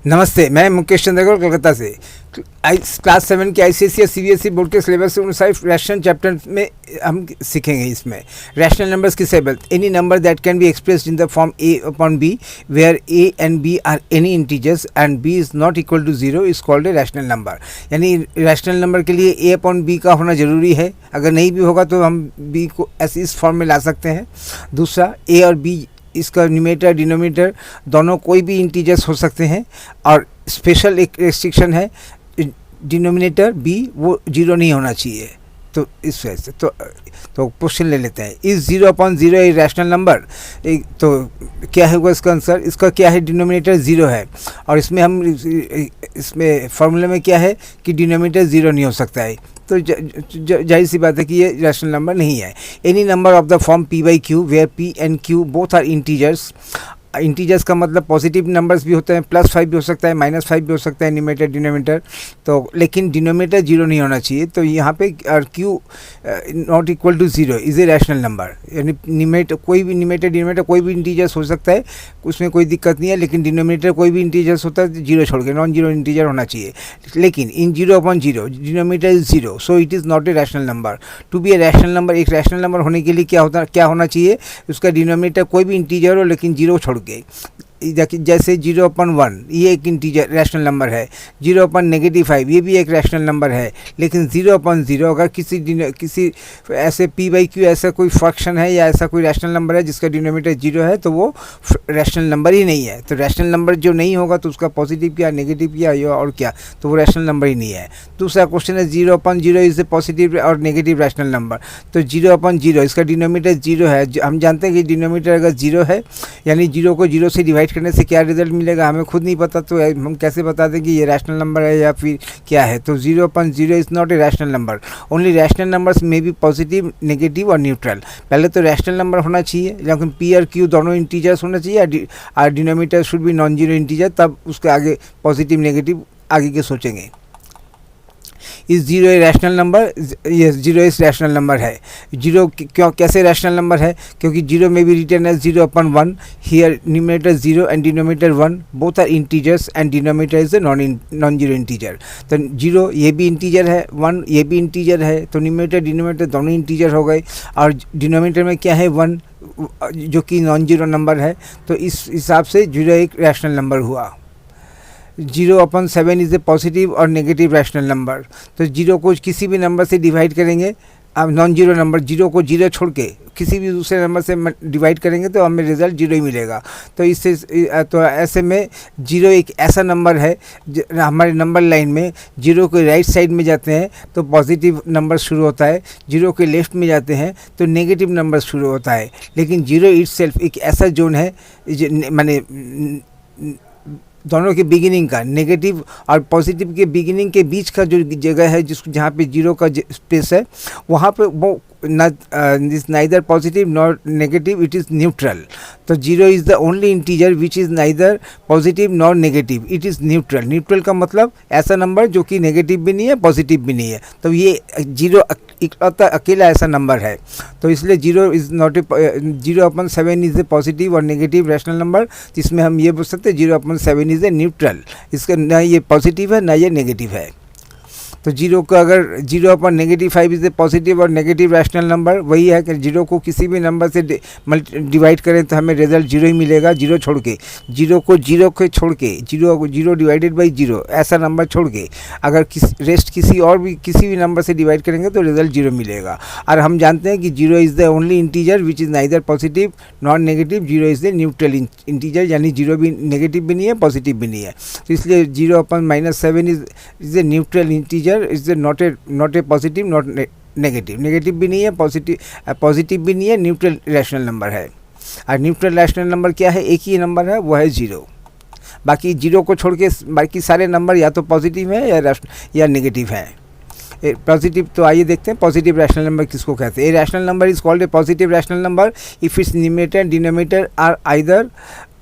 नमस्ते, मैं मुकेश चंद्रगढ़ कोलकाता से। क्लास 7 के आईसीएसई और सीबीएसई बोर्ड के सिलेबस के अनुसार रैशनल चैप्टर में हम सीखेंगे। इसमें रैशनल नंबर्स किसे बोलते? Any number that can be expressed in the form a upon b where a and b are any integers and b is not equal to 0 is called a rational number. यानी rational number के लिए a upon b का होना ज़रूरी है। अगर नहीं भी होगा तो हम b को ऐसे इस फॉर्म में ला सकते हैं। दूसरा, a और b इसका न्यूमरेटर डिनोमिनेटर दोनों कोई भी इंटीजर्स हो सकते हैं। और स्पेशल एक रेस्ट्रिक्शन है, डिनोमिनेटर b वो 0 नहीं होना चाहिए। तो इस वजह से तो क्वेश्चन ले लेते हैं, इस 0/0 ए रैशनल नंबर। तो क्या होगा इसका आंसर? इसका क्या है? डिनोमिनेटर 0 है और इसमें फॉर्मूले में क्या है कि डिनोमिनेटर 0 नहीं हो सकता है। तो जाहिर सी बात है कि ये रैशनल नंबर नहीं है। Any number of the form p/q where p and q both are integers. Integers का मतलब पॉजिटिव नंबर्स भी होते हैं, +5 भी हो सकता है, -5 भी हो सकता है, न्यूमरेटर डिनोमिनेटर। तो लेकिन डिनोमिनेटर 0 नहीं होना चाहिए। तो यहाँ पे q not equal to 0 is a rational number. यानी न्यूमरेटर कोई भी डिनोमिनेटर कोई भी इंटीजर्स हो सकता है, उसमें कोई दिक्कत नहीं है। लेकिन डिनोमिनेटर कोई भी इंटीजर्स होता है तो 0 छोड़ के नॉन 0 इंटीजर होना चाहिए। लेकिन in 0/0 denominator is 0, so it is not a rational number. To be a rational number, एक रैशनल नंबर होने के लिए क्या होना चाहिए? उसका डिनोमिनेटर कोई भी इंटीजर हो लेकिन 0 छोड़ के। जैसे 0/1 ये एक इंटीजर रैशनल नंबर है, 0/-5 ये भी एक रैशनल नंबर है। लेकिन 0/0 अगर किसी ऐसे p/q ऐसा कोई फ्रैक्शन है या ऐसा कोई रैशनल नंबर है जिसका डिनोमिनेटर 0 है तो वो रैशनल नंबर ही नहीं है। तो रैशनल नंबर जो नहीं होगा तो उसका पॉजिटिव क्या, नेगेटिव क्या या और क्या, तो वो रैशनल नंबर ही नहीं है। दूसरा क्वेश्चन है 0/0 इज़ ए पॉजिटिव और नेगेटिव रैशनल नंबर। तो 0/0 इसका डिनोमिनेटर 0 है। हम जानते हैं कि डिनोमिनेटर अगर 0 है यानी 0 को 0 से डिवाइड करने से क्या रिजल्ट मिलेगा हमें खुद नहीं पता। तो हम कैसे बता दें कि ये रैशनल नंबर है या फिर क्या है? तो 0/0 is not a rational number. Only rational numbers में भी पॉजिटिव, नेगेटिव और न्यूट्रल। पहले तो रैशनल नंबर होना चाहिए, लेकिन p और q दोनों इंटीजर्स होना चाहिए और denominator should be non 0 integer, तब उसके आगे पॉजिटिव नेगेटिव आगे के सोचेंगे। इस 0 ए रैशनल नंबर? ये 0 इस रैशनल नंबर है। 0 क्यों कैसे रैशनल नंबर है? क्योंकि 0 में भी रिटर्न है 0/1 here numerator 0 and denominator 1 both are integers and denominator is a non 0 integer. तो 0 ये भी इंटीजर है, 1 ये भी इंटीजर है, तो न्यूमरेटर डिनोमिनेटर दोनों इंटीजर हो गए। और डिनोमिनेटर में क्या है? 1 जो कि नॉन 0 नंबर है। तो इस हिसाब से 0 एक रैशनल नंबर हुआ। 0/7 इज़ ए पॉजिटिव और नेगेटिव रैशनल नंबर। तो 0 को किसी भी नंबर से डिवाइड करेंगे, अब नॉन 0 नंबर 0 को 0 छोड़ के किसी भी दूसरे नंबर से डिवाइड करेंगे तो हमें रिज़ल्ट 0 ही मिलेगा। तो इससे तो ऐसे में 0 एक ऐसा नंबर है हमारे नंबर लाइन में 0 के राइट साइड में जाते हैं तो पॉजिटिव नंबर शुरू होता है, 0 के लेफ़्ट में जाते हैं तो नेगेटिव नंबर शुरू होता है। लेकिन 0 इटसेल्फ एक ऐसा जोन है माने दोनों के बिगिनिंग का, नेगेटिव और पॉजिटिव के बिगिनिंग के बीच का जो जगह है जहाँ पे 0 का स्पेस है वहाँ पे वो neither positive nor negative, it is neutral. तो 0 is the only integer which is neither positive nor negative, it is neutral. Neutral का मतलब ऐसा नंबर जो कि नेगेटिव भी नहीं है पॉजिटिव भी नहीं है। तो ये 0 अकेला ऐसा नंबर है। तो इसलिए 0 is not A 0/7 is a positive और नेगेटिव रैशनल नंबर, जिसमें हम ये बोल सकते हैं 0/7 इज़ ए न्यूट्रल। इसका ना ये पॉजिटिव है ना ये नेगेटिव है। तो 0 को अगर 0/-5 इज़ ए पॉजिटिव और नेगेटिव रैशनल नंबर, वही है कि 0 को किसी भी नंबर से डिवाइड करें तो हमें रिजल्ट 0 ही मिलेगा। 0 छोड़ के 0 को 0 के छोड़ के 0 डिवाइडेड बाई 0 ऐसा नंबर छोड़ के अगर किसी भी नंबर से डिवाइड करेंगे तो रिजल्ट 0 मिलेगा। और हम जानते हैं कि 0 is the only integer which is neither positive not negative, 0 is the neutral integer, यानी 0 भी नेगेटिव भी नहीं है पॉजिटिव भी नहीं है। तो इसलिए 0/-7 is a neutral integer, is not a positive not negative, negative भी नहीं है पॉजिटिव भी नहीं है, न्यूट्रल रैशनल नंबर है। और न्यूट्रल रैशनल नंबर क्या है? एक ही नंबर है, वो है 0। बाकी 0 को छोड़ के बाकी सारे नंबर या तो पॉजिटिव है या नेगेटिव हैं। पॉजिटिव, तो आइए देखते हैं पॉजिटिव रैशनल नंबर किसको कहते हैं। A rational number is called a positive rational number if its numerator and denominator are either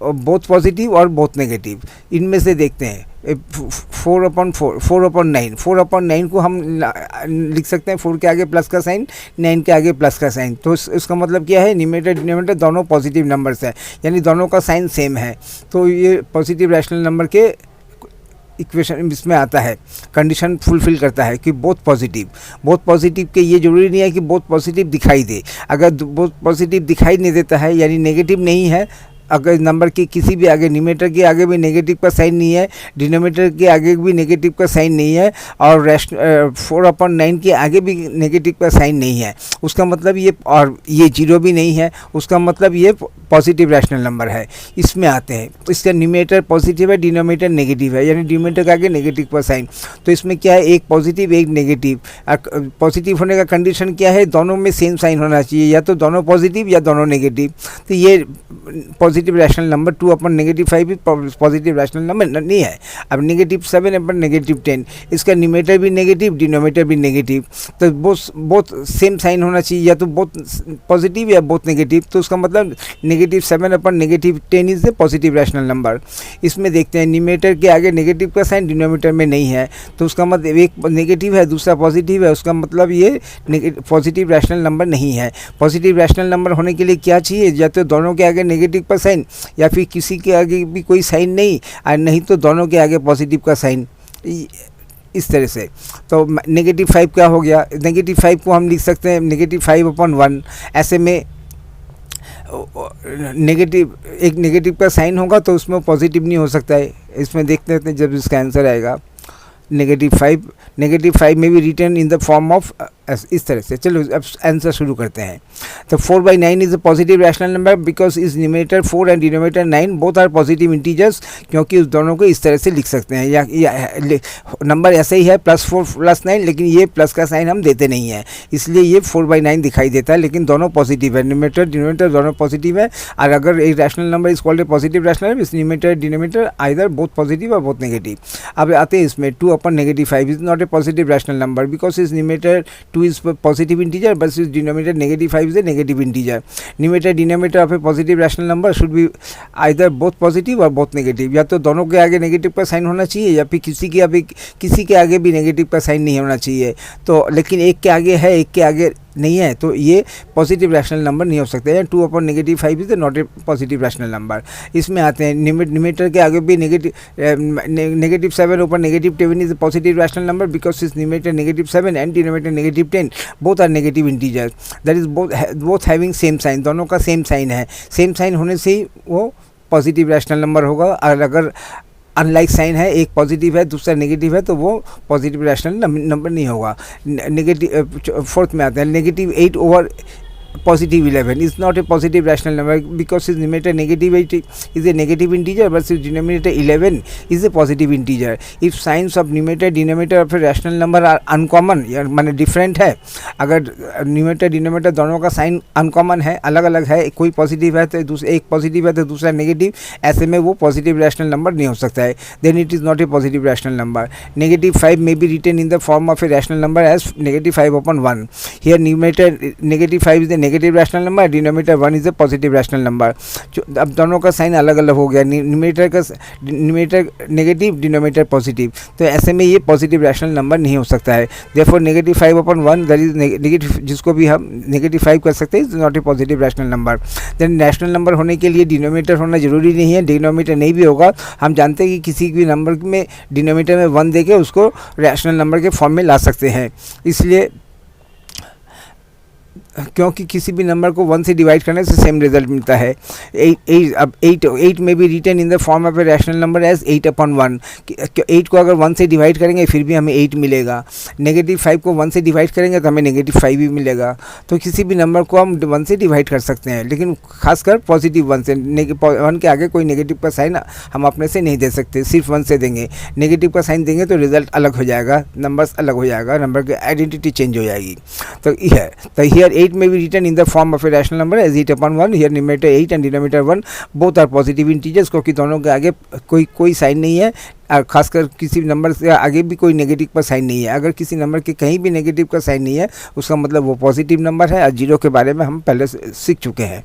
both positive और बोथ नेगेटिव। इनमें से देखते हैं 4/9 को हम लिख सकते हैं 4 के आगे प्लस का साइन, 9 के आगे प्लस का साइन। तो इसका मतलब क्या है? न्यूमरेटर डिनोमिनेटर दोनों पॉजिटिव नंबर्स हैं, यानी दोनों का साइन सेम है। तो ये पॉजिटिव रैशनल नंबर के इक्वेशन इसमें आता है, कंडीशन फुलफिल करता है कि बोथ पॉजिटिव के ये ज़रूरी नहीं है कि बोथ पॉजिटिव दिखाई दे। अगर बोथ पॉजिटिव दिखाई नहीं देता है यानी नेगेटिव नहीं है, अगर नंबर के किसी भी आगे न्यूमरेटर के आगे भी नेगेटिव का साइन नहीं है, डिनोमिनेटर के आगे भी नेगेटिव का साइन नहीं है, और 4/9 के आगे भी नेगेटिव का साइन नहीं है, उसका मतलब ये, और ये जीरो भी नहीं है, उसका मतलब ये पॉजिटिव रैशनल नंबर है। इसमें आते हैं, इसका न्यूमरेटर पॉजिटिव है, डिनोमिनेटर नेगेटिव है, यानी डिनोमिनेटर के आगे नेगेटिव का साइन। तो इसमें क्या है, एक पॉजिटिव एक नेगेटिव। पॉजिटिव होने का कंडीशन क्या है, दोनों में सेम साइन होना चाहिए, या तो दोनों पॉजिटिव या दोनों नेगेटिव। तो ये positive rational number 2/-5 positive rational number नहीं है। अब -7/-10, इसका न्यूमरेटर भी नेगेटिव, डिनोमिनेटर भी नेगेटिव, तो बोथ सेम साइन होना चाहिए, या तो बोथ पॉजिटिव या बोथ नेगेटिव। तो उसका मतलब -7/-10 is the positive rational number. इसमें देखते हैं न्यूमरेटर के आगे नेगेटिव का साइन डिनोमिनेटर में नहीं है, तो उसका मतलब एक नेगेटिव है दूसरा पॉजिटिव है, उसका मतलब ये पॉजिटिव रैशनल नंबर नहीं है। पॉजिटिव रैशनल नंबर होने के लिए क्या चाहिए, या तो दोनों के आगे नेगेटिव का साइन, या फिर किसी के आगे भी कोई साइन नहीं, और नहीं तो दोनों के आगे पॉजिटिव का साइन, इस तरह से। तो -5 क्या हो गया, -5 को हम लिख सकते हैं -5/1। ऐसे में एक नेगेटिव का साइन होगा तो उसमें पॉजिटिव नहीं हो सकता है। इसमें देखते हैं जब इसका आंसर आएगा -5 में भी written in the form of, इस तरह से। चलो अब आंसर शुरू करते हैं। तो 4/9 is a positive rational number because is numerator 4 and denominator 9 both are positive integers, क्योंकि उस दोनों को इस तरह से लिख सकते हैं, या नंबर ऐसा ही है +4 +9, लेकिन ये प्लस का साइन हम देते नहीं है, इसलिए ये 4/9 दिखाई देता है, लेकिन दोनों पॉजिटिव है, न्यूमरेटर डिनोमिनेटर दोनों पॉजिटिव है। और अगर एक rational number is called a positive rational, इस numerator denominator either both positive और बोथ नेगेटिव। अब आते हैं इसमें 2/-5 is not a positive rational number because is numerator 2 is positive integer but its denominator -5 is a negative integer. Numerator denominator of a positive rational number should be either both positive or both negative. या तो दोनों के आगे negative का sign होना चाहिए, या फिर किसी के आगे भी नेगेटिव का साइन नहीं होना चाहिए। तो लेकिन एक के आगे है एक के आगे नहीं है, तो ये पॉजिटिव रैशनल नंबर नहीं हो सकते हैं। 2/-5 is not a positive rational number. इसमें आते हैं न्यूमरेटर के आगे भी -7/-10 is a positive rational number because its numerator -7 and denominator -10 both are negative integers, that is both having same sign, दोनों का सेम साइन है। सेम साइन होने से ही वो पॉजिटिव रैशनल नंबर होगा, और अगर अनलाइक साइन है, एक पॉजिटिव है दूसरा नेगेटिव है, तो वो पॉजिटिव रैशनल नंबर नहीं होगा। नेगेटिव 4th में आता है -8/11 is not a positive rational number because its numerator -8 is a negative integer but its denominator 11 is a positive integer. If signs of numerator denominator of a rational number are uncommon, या माने different है, अगर numerator denominator दोनों का sign uncommon है, अलग अलग है, कोई पॉजिटिव है तो दूसरा, एक पॉजिटिव है तो दूसरा नेगेटिव, ऐसे में वो पॉजिटिव रैशनल नंबर नहीं हो सकता है, then it is not a positive rational number. -5 may be written in the form of a rational number as -5/1. Here numerator -5 is the negative rational number, denominator 1 is a positive rational number. अब दोनों का sign अलग अलग हो गया, numerator negative denominator positive, तो ऐसे में ये पॉजिटिव रैशनल नंबर नहीं हो सकता है। देयरफॉर -5/1 दैट इज नेगेटिव, जिसको भी हम -5 कर सकते हैं, is not a positive rational number. Then rational number होने के लिए डिनोमिनेटर होना जरूरी नहीं है, डिनोमिनेटर नहीं भी होगा, हम जानते हैं कि किसी भी नंबर में डिनोमिनेटर में 1 देके उसको रैशनल नंबर के फॉर्म में ला सकते हैं। इसलिए क्योंकि किसी भी नंबर को 1 से डिवाइड करने से सेम रिजल्ट मिलता है। 8 में भी written in the form of a rational number as 8/1। 8 को अगर 1 से डिवाइड करेंगे फिर भी हमें 8 मिलेगा, -5 को 1 से डिवाइड करेंगे तो हमें -5 भी मिलेगा। तो किसी भी नंबर को हम 1 से डिवाइड कर सकते हैं, लेकिन खासकर पॉजिटिव 1 से। 1 के आगे कोई नेगेटिव का साइन हम अपने से नहीं दे सकते, सिर्फ 1 से देंगे। नेगेटिव का साइन देंगे तो रिजल्ट अलग हो जाएगा, नंबर्स अलग हो जाएगा, नंबर की आइडेंटिटी चेंज हो जाएगी। तो here 8 may be written in the form of a rational number as 8/1. Here numerator 8 and denominator 1 both are positive integers, क्योंकि दोनों के आगे कोई साइन नहीं है, और खासकर किसी नंबर से आगे भी कोई नेगेटिव का साइन नहीं है। अगर किसी नंबर के कहीं भी नेगेटिव का साइन नहीं है, उसका मतलब वो पॉजिटिव नंबर है, और जीरो के बारे में हम पहले सीख चुके हैं।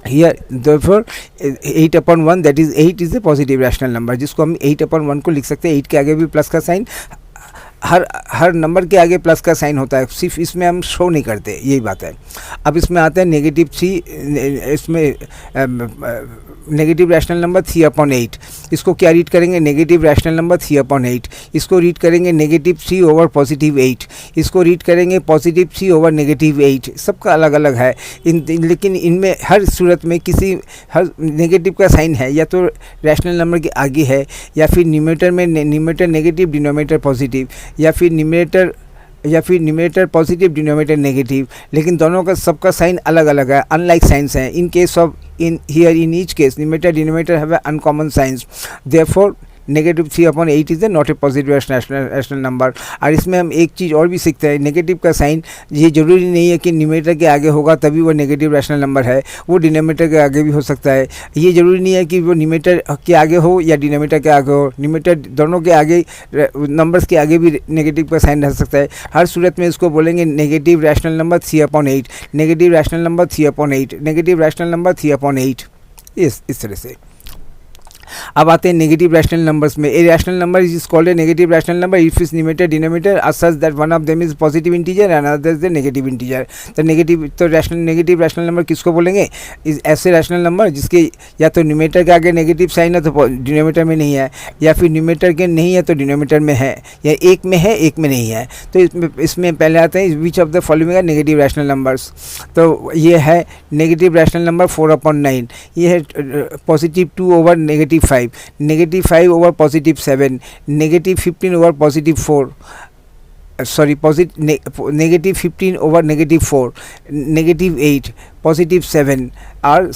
Here therefore 8/1 that is 8 is a positive rational number, जिसको हम 8/1 को लिख सकते हैं। 8 के आगे भी प्लस का साइन, हर नंबर के आगे प्लस का साइन होता है, सिर्फ इसमें हम शो नहीं करते, यही बात है। अब इसमें आते हैं -3, इसमें नेगेटिव रैशनल नंबर 3/8, इसको क्या रीड करेंगे, नेगेटिव रैशनल नंबर 3/8, इसको रीड करेंगे नेगेटिव 3 ओवर पॉजिटिव 8, इसको रीड करेंगे पॉजिटिव 3 ओवर नेगेटिव 8। सबका अलग अलग है लेकिन इनमें हर सूरत में हर नेगेटिव का साइन है, या तो रैशनल नंबर के आगे है, या फिर न्यूमरेटर में न्यूमरेटर नेगेटिव डिनोमिनेटर पॉजिटिव, या फिर न्यूमरेटर पॉजिटिव डिनोमिनेटर नेगेटिव, लेकिन दोनों का सबका साइन अलग अलग है, अनलाइक साइंस हैं। In case of in each case numerator denominator have a uncommon signs, therefore negative 3/8 is not a positive rational number. और इसमें हम एक चीज़ और भी सीखते हैं, नेगेटिव का साइन ये ज़रूरी नहीं है कि न्यूमरेटर के आगे होगा तभी वो नेगेटिव रैशनल नंबर है, वो डिनोमिनेटर के आगे भी हो सकता है। ये ज़रूरी नहीं है कि वो न्यूमरेटर के आगे हो या डिनोमिनेटर के आगे हो, न्यूमरेटर दोनों के आगे, नंबर्स के आगे भी नेगेटिव का साइन रह सकता है। हर सूरत में इसको बोलेंगे negative rational number 3/8, negative rational number 3/8, negative rational number 3/8, इस तरह से। अब आते हैं नेगेटिव रैशनल नंबर्स में। A rational number is called a negative rational number if is numerator denominator are such that one of them is positive integer and other is the negative integer. तो negative rational number किसको बोलेंगे, इस ऐसे rational number जिसके या तो numerator के आगे नेगेटिव साइन है तो डिनोमिनेटर में नहीं है, या फिर न्यूमरेटर के नहीं है तो डिनोमिनेटर में है, या एक में है एक में नहीं है। तो इसमें पहले आते हैं which of the following are negative rational numbers. तो ये है नेगेटिव रैशनल नंबर 4/9, ये है positive 2 over negative 5, negative 5 over positive 7, negative 15 over positive 4, negative 15 over negative 4, negative 8, positive 7 और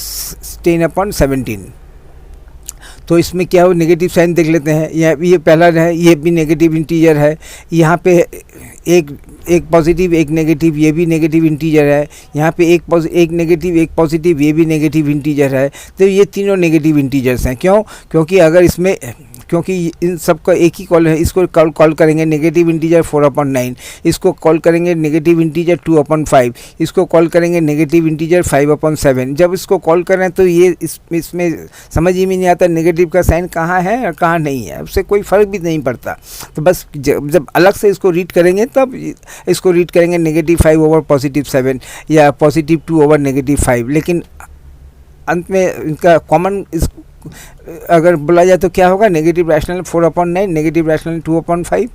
10/17। तो इसमें क्या हो, नेगेटिव साइन देख लेते हैं। ये पहला है, ये भी नेगेटिव इंटीजर है, यहाँ पे एक पॉजिटिव एक नेगेटिव, ये भी नेगेटिव इंटीजर है, यहाँ पे एक नेगेटिव एक पॉजिटिव, ये भी नेगेटिव इंटीजर है। तो ये तीनों नेगेटिव इंटीजर्स हैं। क्यों? क्योंकि इन सबका एक ही कॉल है। इसको कॉल करेंगे नेगेटिव इंटीजर 4/9, इसको कॉल करेंगे नेगेटिव इंटीजर 2/5, इसको कॉल करेंगे नेगेटिव इंटीजर 5/7। जब इसको कॉल करें तो ये इसमें समझ ही में नहीं आता नेगेटिव का साइन कहाँ है और कहाँ नहीं है, उससे कोई फ़र्क भी नहीं पड़ता। तो बस जब अलग से इसको रीड करेंगे तब इसको रीड करेंगे नेगेटिव 5 ओवर पॉजिटिव 7 या पॉजिटिव 2 ओवर नेगेटिव 5। लेकिन अंत में इनका कॉमन अगर बोला जाए तो क्या होगा, नेगेटिव रैशनल 4/9, नेगेटिव रैशनल 2/5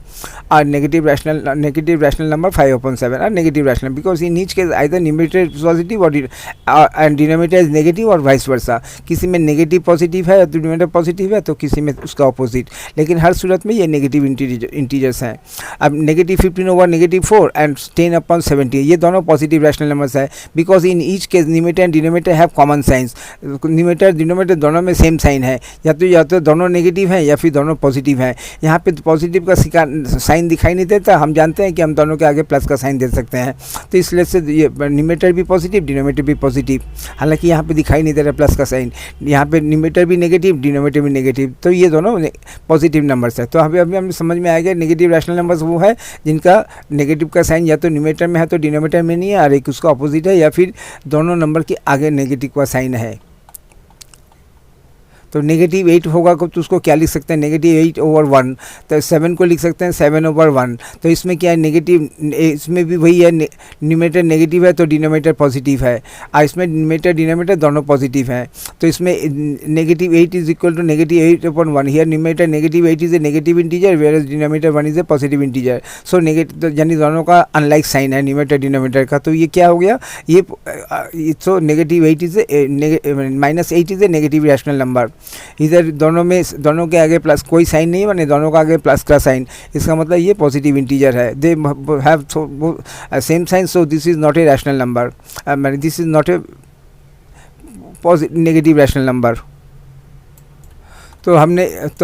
और नेगेटिव रैशनल नंबर 5/7 और negative rational, because in each case either numerator is positive और एंड डिनोमिनेटर इज नेगेटिव और वाइस वर्सा। किसी में नेगेटिव पॉजिटिव है तो डिनोमिनेटर पॉजिटिव है, तो किसी में उसका अपोजिट। लेकिन हर सूरत में ये नेगेटिव इंटीजर्स हैं। अब नेगेटिव 15 ओवर नेगेटिव 4 एंड 10/17, ये दोनों पॉजिटिव रैशनल नंबर्स है, because in each case numerator and denominator have common science. Numerator denominator दोनों में सेम साइन है, या तो दोनों नेगेटिव हैं या फिर दोनों पॉजिटिव हैं। यहाँ पे तो पॉजिटिव का साइन दिखाई नहीं देता, हम जानते हैं कि हम दोनों के आगे प्लस का साइन दे सकते हैं। तो इसलिए से ये न्यूमरेटर भी पॉजिटिव डिनोमिनेटर भी पॉजिटिव, हालांकि यहाँ पे दिखाई नहीं दे रहा प्लस का साइन। यहाँ पे न्यूमरेटर भी नेगेटिव डिनोमिनेटर भी नेगेटिव, तो ये दोनों पॉजिटिव नंबर्स है। तो अभी हमें समझ में आ गया नेगेटिव रैशनल नंबर्स वो है जिनका नेगेटिव का साइन या तो न्यूमरेटर में है तो डिनोमिनेटर में नहीं है, और एक उसका अपोजिट है, या फिर दोनों नंबर के आगे नेगेटिव का साइन है। तो नेगेटिव 8 होगा तो उसको क्या लिख सकते हैं, नेगेटिव 8/1। तो 7 को लिख सकते हैं 7/1। तो इसमें क्या है, नेगेटिव, इसमें भी वही है, न्यूमरेटर नेगेटिव है तो डिनोमिनेटर पॉजिटिव है, और इसमें न्यूमरेटर डिनोमिनेटर दोनों पॉजिटिव हैं। तो इसमें negative 8 is equal to negative 8/1। Here numerator negative 8 is a negative integer whereas denominator 1 is a positive integer. So negative, यानी दोनों का अनलाइक साइन है न्यूमरेटर डिनोमिनेटर का। तो ये क्या हो गया, ये so negative 8 is -8 is a negative rational number. इधर दोनों के आगे प्लस कोई साइन नहीं बने, दोनों का आगे प्लस का साइन, इसका मतलब ये पॉजिटिव इंटीजर है। They have same sign, so this is not a rational number, this is not a negative rational number. तो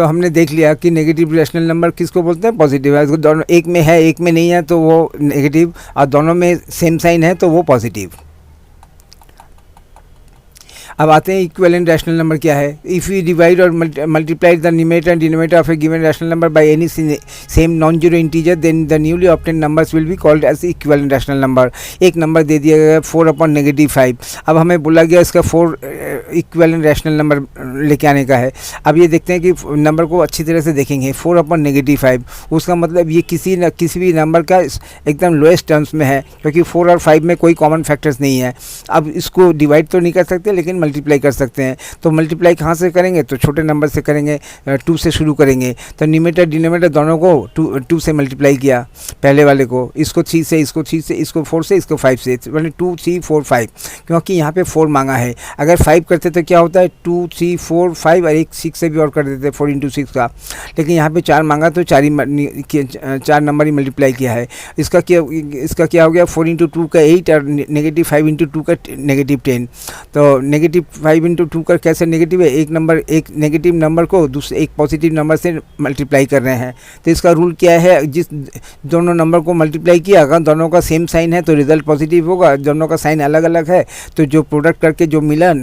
हमने देख लिया कि नेगेटिव रैशनल नंबर किसको बोलते हैं, पॉजिटिव है। दोनों एक में है एक में नहीं है तो वो नेगेटिव, और दोनों में सेम साइन है तो वो पॉजिटिव। अब आते हैं इक्विवेलेंट रैशनल नंबर क्या है। इफ़ यू डिवाइड और multiply the numerator and denominator of a given rational number by any same non zero integer, then the newly obtained numbers will be called as equivalent rational number. एक नंबर दे दिया गया 4/-5। अब हमें बोला गया इसका 4 इक्विवेलेंट रैशनल नंबर लेके आने का है। अब ये देखते हैं कि नंबर को अच्छी तरह से देखेंगे, 4/-5, उसका मतलब ये किसी भी नंबर का एकदम लोएस्ट टर्म्स में है, क्योंकि 4 और 5 में कोई कॉमन फैक्टर्स नहीं है। अब इसको डिवाइड तो नहीं कर सकते, लेकिन मल्टीप्लाई कर सकते हैं। तो मल्टीप्लाई कहाँ से करेंगे, तो छोटे नंबर से करेंगे, 2 से शुरू करेंगे। तो न्यूमरेटर डिनोमिनेटर दोनों को 2 से मल्टीप्लाई किया, पहले वाले को, इसको 3 से, इसको 3 से, इसको 4 से, इसको 5 से, मतलब 2 3 4 5, क्योंकि यहाँ पे 4 मांगा है। अगर 5 करते तो क्या होता है, 2 3 4 5 और एक 6 से भी और कर देते 4 इंटू 6 का, लेकिन यहाँ पे 4 मांगा तो 4 नंबर ही मल्टीप्लाई किया है। इसका क्या हो गया, 4 इंटू 2 का 8 और नेगेटिव 5 इंटू 2 का नेगेटिव 10। तो नेगेटिव 5 इंटू 2 का कैसे नेगेटिव है, एक नेगेटिव नंबर को दूसरे एक पॉजिटिव नंबर से मल्टीप्लाई कर रहे हैं। तो इसका रूल क्या है, जिस दोनों नंबर को मल्टीप्लाई किया, अगर दोनों का सेम साइन है तो रिजल्ट पॉजिटिव होगा, दोनों का साइन अलग अलग है तो जो प्रोडक्ट करके जो मिला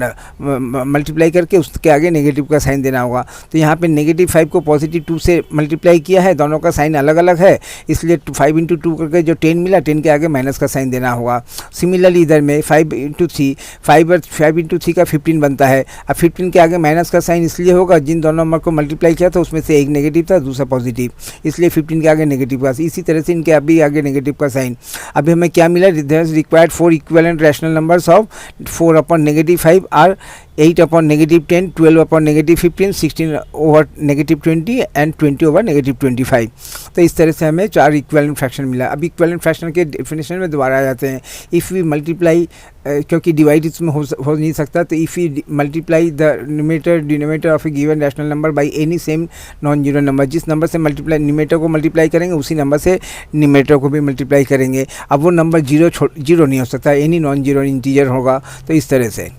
मल्टीप्लाई करके उसके आगे नेगेटिव का साइन देना होगा। तो यहाँ पे नेगेटिव 5 को पॉजिटिव 2 से मल्टीप्लाई किया है, दोनों का साइन अलग अलग है, इसलिए 5 इंटू 2 करके जो 10 मिला, 10 के आगे माइनस का साइन देना होगा। सिमिलरली इधर में 5 इंटू 3, 5 इंटू 3 का 15 बनता है। अब 15 के आगे माइनस का साइन इसलिए होगा, जिन दोनों नंबर को मल्टीप्लाई किया था उसमें से एक नेगेटिव था, दूसरा पॉजिटिव, इसलिए 15 के आगे नेगेटिव का। इसी तरह से इनके अभी आगे नेगेटिव का साइन। अभी हमें क्या मिला, required 4 equivalent rational numbers of 4 upon negative 5 are 8 upon negative 10, 12 upon negative 15, 16 over negative 20 and 20 over negative 25। तो इस तरह से हमें 4 इक्विवेलेंट फ्रैक्शन मिला। अब इक्विवेलेंट फ्रैक्शन के डेफिनेशन में दोबारा आ जाते हैं। इफ़ वी मल्टीप्लाई, क्योंकि डिवाइड इसमें हो नहीं सकता, तो if you multiply the numerator denominator of a given rational number by any same non zero number, जिस नंबर से मल्टीप्लाई न्यूमरेटर को मल्टीप्लाई करेंगे उसी नंबर से न्यूमरेटर को भी मल्टीप्लाई करेंगे। अब वो नंबर जीरो नहीं हो सकता, एनी नॉन जीरो इंटीजर होगा। तो इस तरह से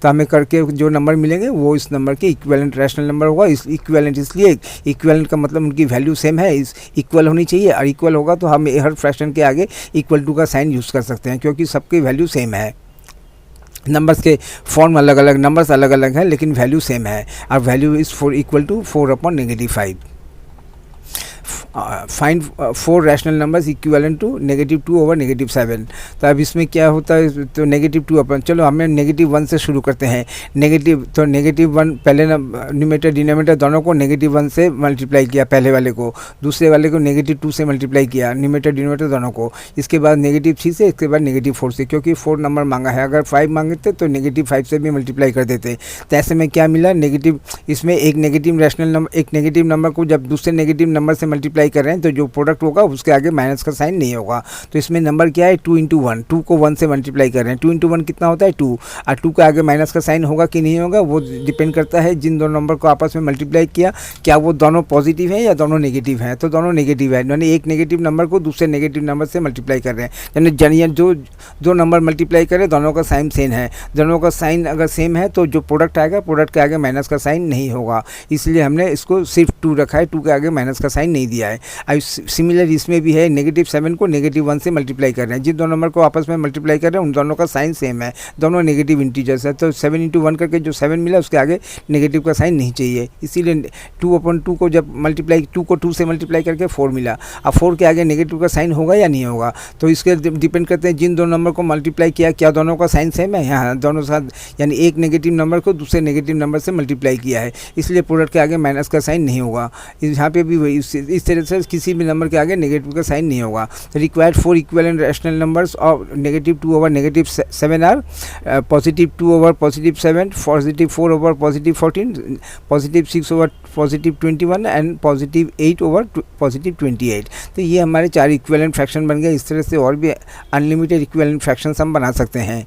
तो हमें करके जो नंबर मिलेंगे वो इस नंबर के इक्विवेलेंट रैशनल नंबर होगा। इस इक्विवेलेंट इसलिए, इक्विवेलेंट का मतलब उनकी वैल्यू सेम है, इस इक्वल होनी चाहिए, और इक्वल होगा तो हम हर फ्रैक्शन के आगे इक्वल टू का साइन यूज़ कर सकते हैं, क्योंकि सबकी वैल्यू सेम है। नंबर्स के फॉर्म अलग अलग, नंबर्स अलग अलग हैं, लेकिन वैल्यू सेम है, और value is 4 equal to 4 upon negative 5। Find 4 rational numbers equivalent to -2 over -7। तो अब इसमें क्या होता है, तो -2 अपन, चलो हमें -1 से शुरू करते हैं। तो -1 पहले न्यूमरेटर डिनोमिनेटर दोनों को -1 से मल्टीप्लाई किया, पहले वाले को, दूसरे वाले को -2 से मल्टीप्लाई किया, न्यूमरेटर डिनोमिनेटर दोनों को। इसके बाद -3 से, इसके बाद -4 से, क्योंकि 4 नंबर मांगा है। अगर 5 मांगते तो -5 से भी मल्टीप्लाई कर देते। तो ऐसे में क्या मिला, नेगेटिव, इसमें एक नेगेटिव रैशनल नंबर, एक नेगेटिव नंबर को जब दूसरे नेगेटिव नंबर से मल्टीप्लाई कर रहे हैं तो जो प्रोडक्ट होगा उसके आगे माइनस का साइन नहीं होगा। तो इसमें नंबर क्या है, 2 इंटू 1, 2 को 1 से मल्टीप्लाई कर रहे हैं, 2 इंटू 1 कितना होता है 2, और 2 के आगे माइनस का साइन होगा कि नहीं होगा, वो डिपेंड करता है जिन दोनों नंबर को आपस में मल्टीप्लाई किया, क्या वो दोनों पॉजिटिव हैं या दोनों नेगेटिव हैं। तो दोनों नेगेटिव है, यानी एक नेगेटिव नंबर को दूसरे नेगेटिव नंबर से मल्टीप्लाई कर रहे हैं, यानी जो नंबर मल्टीप्लाई करें दोनों का साइन सेम है। दोनों का साइन अगर सेम है तो जो प्रोडक्ट आएगा, प्रोडक्ट के आगे माइनस का साइन नहीं होगा, इसलिए हमने इसको सिर्फ 2 रखा है, 2 के आगे माइनस का साइन नहीं दिया है। अब सिमिलर इसमें भी है, -7 को -1 से मल्टीप्लाई कर रहे हैं, जिन दो नंबर को आपस में मल्टीप्लाई कर रहे हैं उन दोनों का साइन सेम है, दोनों नेगेटिव इंटीजर्स है। तो 7 इंटू 1 करके जो 7 मिला उसके आगे नेगेटिव का साइन नहीं चाहिए, इसीलिए 2/2 को जब मल्टीप्लाई, 2 को 2 से मल्टीप्लाई करके 4 मिला। अब 4 के आगे नेगेटिव का साइन होगा या नहीं होगा, तो इसके डिपेंड करते हैं जिन दो नंबर को मल्टीप्लाई किया क्या दोनों का साइन सेम है, यहाँ दोनों साथ, यानी एक नेगेटिव नंबर को दूसरे नेगेटिव नंबर से मल्टीप्लाई किया है, इसलिए प्रोडक्ट के आगे माइनस का साइन नहीं होगा। यहाँ पे भी वही, इस तरह से किसी भी नंबर के आगे नेगेटिव का साइन नहीं होगा। तो required 4 equivalent rational numbers of -2 over -7 are +2 over +7, +4 over +14, +6 over +21 and +8 over +28। तो ये हमारे 4 इक्विवेलेंट फ्रैक्शन बन गए। इस तरह से और भी अनलिमिटेड इक्विवेलेंट फ्रैक्शंस हम बना सकते हैं।